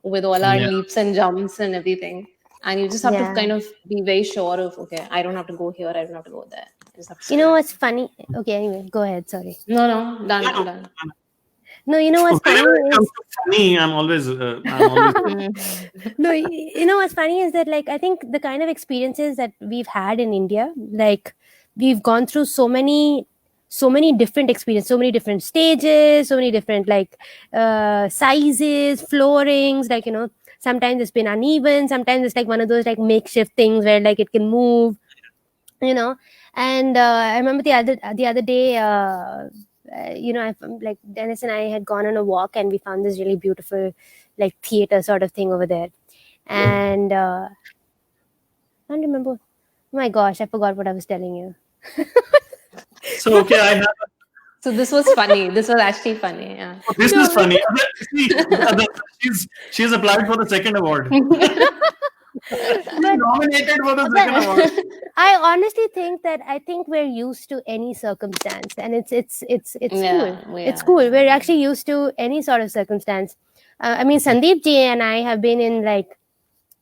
with all our Yeah. leaps and jumps and everything, and you just have to Yeah. kind of be very sure of, okay, I don't have to go here, I don't have to go there. I just have to You stay. know what's funny? Okay, anyway, go ahead. Sorry. No, done, No, done. No, you know what's funny whenever it comes is to funny, I'm always. no, you know what's funny is that like I think the kind of experiences that we've had in India, like we've gone through so many different experiences, so many different stages, so many different like sizes, floorings, like sometimes it's been uneven, sometimes it's like one of those like makeshift things where like it can move, you know and I remember the other day, like Dennis and I had gone on a walk and we found this really beautiful like theater sort of thing over there, and I don't remember. Oh my gosh, I forgot what I was telling you. So okay, I have. So this was funny. This was actually funny. Yeah. This No, is funny. See, she's applied for the second award. She's nominated for the second award. I honestly think that I think we're used to any circumstance, and it's cool. Yeah, we It's are. cool. We're actually used to any sort of circumstance. I mean, Sandeep ji and I have been in like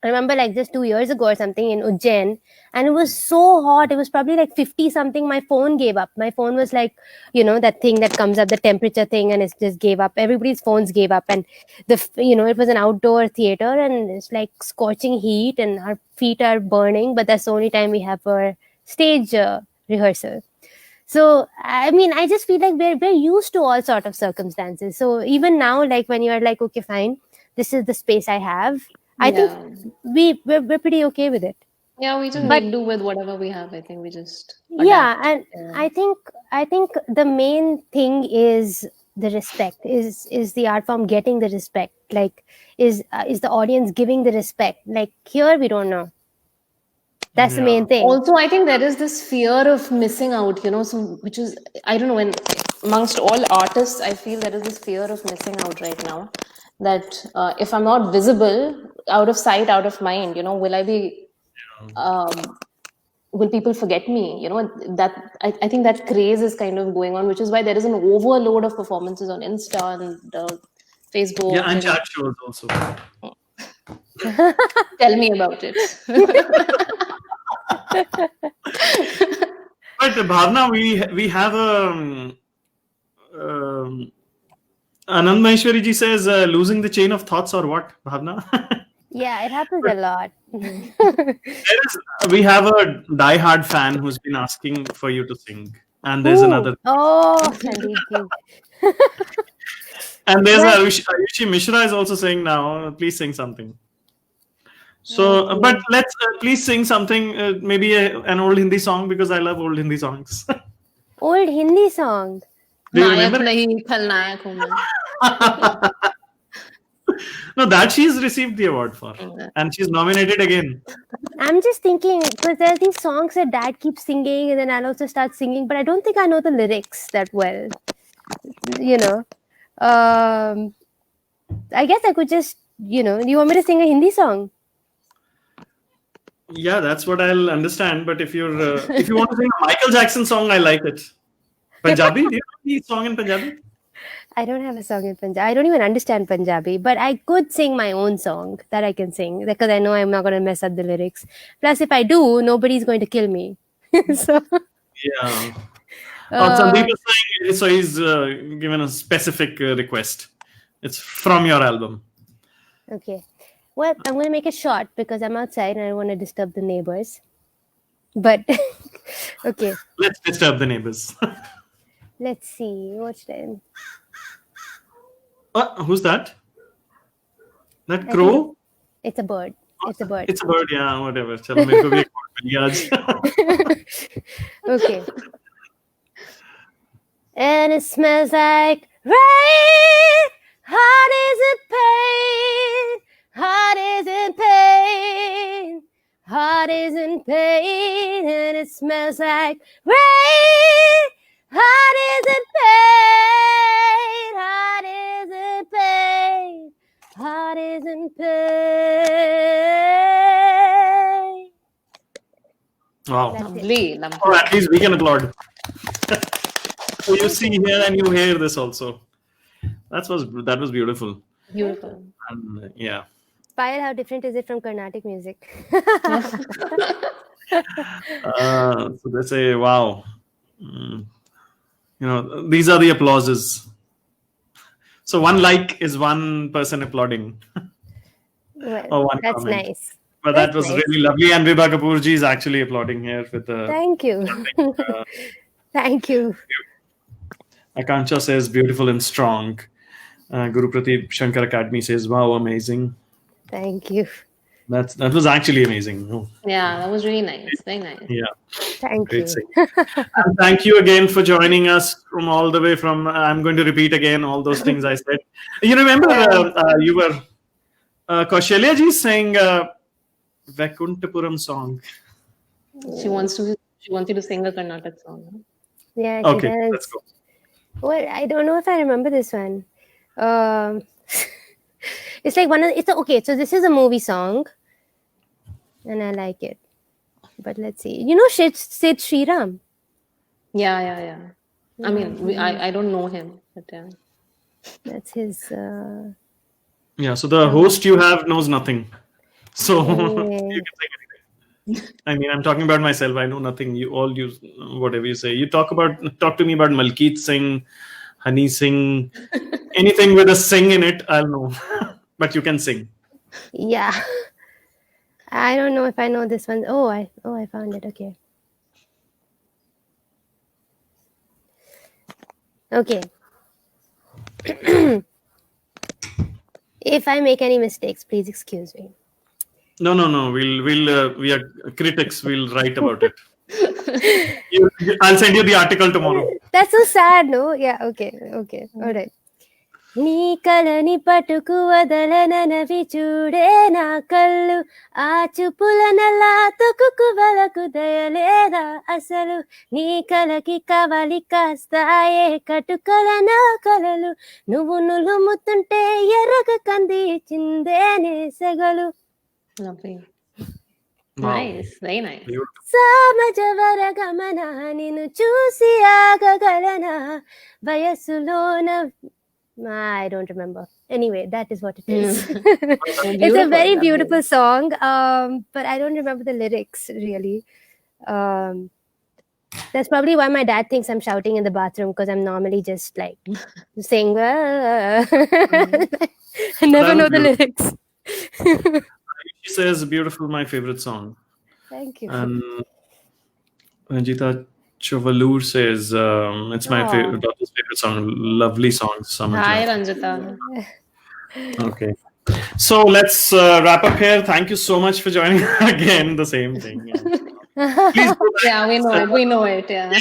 I remember like just 2 years ago or something in Ujjain, and it was so hot. It was probably like 50 something. My phone gave up. My phone was like, that thing that comes up, the temperature thing, and it just gave up. Everybody's phones gave up, and it was an outdoor theater, and it's like scorching heat, and our feet are burning. But that's the only time we have for stage rehearsal. So I mean, I just feel like we're used to all sort of circumstances. So even now, like when you're like, okay, fine, this is the space I have. I think Yeah. we're pretty okay with it. Yeah, we just But make do with whatever we have. I think we just yeah, adapt. and Yeah. I think the main thing is the respect. Is the art form getting the respect? Like is the audience giving the respect? Like here we don't know. That's the main thing. Also, I think there is this fear of missing out, so which is, I don't know, when amongst all artists, I feel there is this fear of missing out right now. That if I'm not visible, out of sight, out of mind, will I be, will people forget me? That I think that craze is kind of going on, which is why there is an overload of performances on Insta and Yeah, Facebook. and And chat shows also. tell me about it. But Bhavna, we have um, Anand Maheshwari ji says losing the chain of thoughts or what, Bhavna? Yeah, it happens a lot. We have a diehard fan who's been asking for you to sing, and there's another, Oh, Sandeep ji. and there's Well, Ayushi Mishra is also saying now, please sing something. So, but let's please sing something, maybe an old Hindi song because I love old Hindi songs. old Hindi song. Do you Nayak remember? नहीं खलनायक हूँ मैं. No, that she's received the award for, and she's nominated again. I'm just thinking because there are these songs that dad keeps singing, and then I'll also start singing, but I don't think I know the lyrics that well. I guess I could just, do you want me to sing a Hindi song? Yeah, that's what I'll understand. But if you want to sing a Michael Jackson song, I like it. Punjabi? Do you know any song in Punjabi? I don't have a song in Punjabi. I don't even understand Punjabi, but I could sing my own song that I can sing because I know I'm not going to mess up the lyrics. Plus, if I do, nobody's going to kill me. So, Yeah. Sandeep is saying, so he's given a specific request. It's from your album. Okay. Well, I'm going to make it short because I'm outside and I don't want to disturb the neighbors. But, okay. Let's disturb the neighbors. Let's see. What's that? Who's that? That crow? It's a bird. It's a bird. It's a bird, yeah, whatever. Chalo, mere ko bhi ek bird mil gaya aaj. Okay. And it smells like rain. Heart is in pain. Heart is in pain. Heart is in pain. And it smells like rain. Heart is in pain. Heart is in pain. Heart is in pain. Wow. Lovely. Or at least we can applaud. So you see here and you hear this also. That was beautiful. Beautiful. And, yeah. Payal, how different is it from Carnatic music? So they say, wow. These are the applauses. So one like is one person applauding. Well, that's comment. Nice. But that was nice. Really lovely. And Vibha Kapoorji is actually applauding here with the. Thank you. Thank you. Akanksha says beautiful and strong. Guru Pradeep Shankar Academy says wow, amazing. Thank you. That was actually amazing. Oh. Yeah, that was really nice. Very nice. Yeah. Thank you. And thank you again for joining us from all the way from. I'm going to repeat again all those things I said. You remember you were Kaushalya ji sang Vaikunthapuram song. She wants you to sing a Karnataka song. Huh? Yeah. She okay, does. let's go. Well, I don't know if I remember this one. It's like okay, so this is a movie song and I like it. But let's see. You know Sid Sriram? Yeah. I mean, I don't know him, but yeah. That's his... Yeah, so the host you have knows nothing. So you can say anything. I mean, I'm talking about myself. I know nothing. You all use whatever you say. You talk to me about Malkeet Singh, Honey Singh, anything with a sing in it, I'll know. But you can sing. Yeah. I don't know if I know this one. Oh, I found it. Okay. Okay. If I make any mistakes, please excuse me. No. We are critics. We'll write about it. I'll send you the article tomorrow. That's so sad, no? Yeah, okay. All right. నీ కలని పట్టుకు వదలనవి చూడే నా కళ్ళు ఆ చూపులనలా తొక్కుకు వలకు దయలేదా అసలు నీ కలకి కవాలి కాస్తాయే కటుకల నా కలలు నువ్వు నులుముతుంటే ఎర్రగ కంది చిందేనే సెగలు. Nice, very nice. సామజవర గమన నిన్ను చూసి ఆగగలనా వయసులోన I don't remember. Anyway, that is what it is. It's a very beautiful song, but I don't remember the lyrics really. That's probably why my dad thinks I'm shouting in the bathroom because I'm normally just like saying. I never know the lyrics. She says, "Beautiful, my favorite song." Thank you. And Ranjita Chovalur says, it's my daughter's favorite song. Lovely song. Hi, Ranjita. Okay. So let's wrap up here. Thank you so much for joining again. The same thing. Please yeah, we know it. Yeah.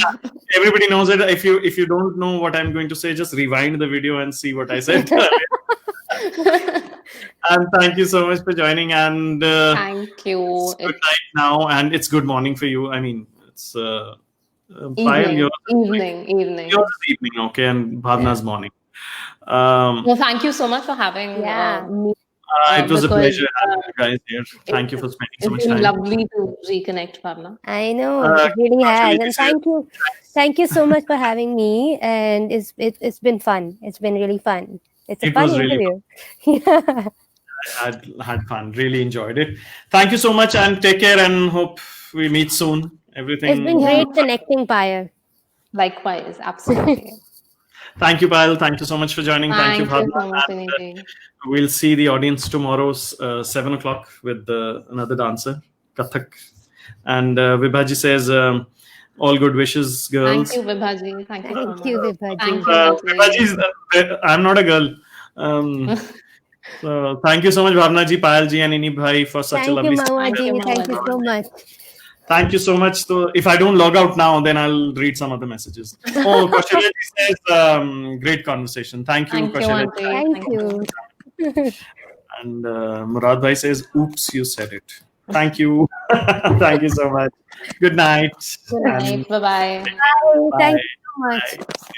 Everybody knows it. If you don't know what I'm going to say, just rewind the video and see what I said. And thank you so much for joining. And thank you. It's good night now, and it's good morning for you. I mean, it's evening. Yours is evening, okay, and Bhavana's morning. Well, thank you so much for having me. It was a pleasure having you guys here. Thank you for spending so much time. It's been lovely to reconnect, Bhavana. I know, it really has. And thank you so much for having me. And it's been fun. It's been really fun. It's a fun interview. Yeah. I had fun. Really enjoyed it. Thank you so much, and take care. And hope we meet soon. Everything. It's been great connecting, Paya. Likewise, absolutely. Thank you, Payal. Thank you so much for joining. Thank you, Thank you Bhavna. so much, And Innee. we'll see the audience tomorrow's 7 o'clock with another dancer, Kathak. And Vibhaji says, all good wishes, girls. Thank you, Vibhaji. Thank you so Thank you, much. Vibhaji. Thank you, Haji. I'm not a girl. So thank you so much, Bhavna ji, Payal ji, and Innee bhai for such a Thank you, lovely session. Thank you, Mamaji. Thank you Mamaji. so much. Thank you so much. So if I don't log out now, then I'll read some other messages. Oh, Kaushalya ji says, great conversation. Thank you, Thank you, Kaushalya. Auntie. Thank you. And Murad bhai says, oops, you said it. Thank you. Thank you so much. Good night. Good night. Bye-bye. Bye. Bye. Thank you so much. Bye.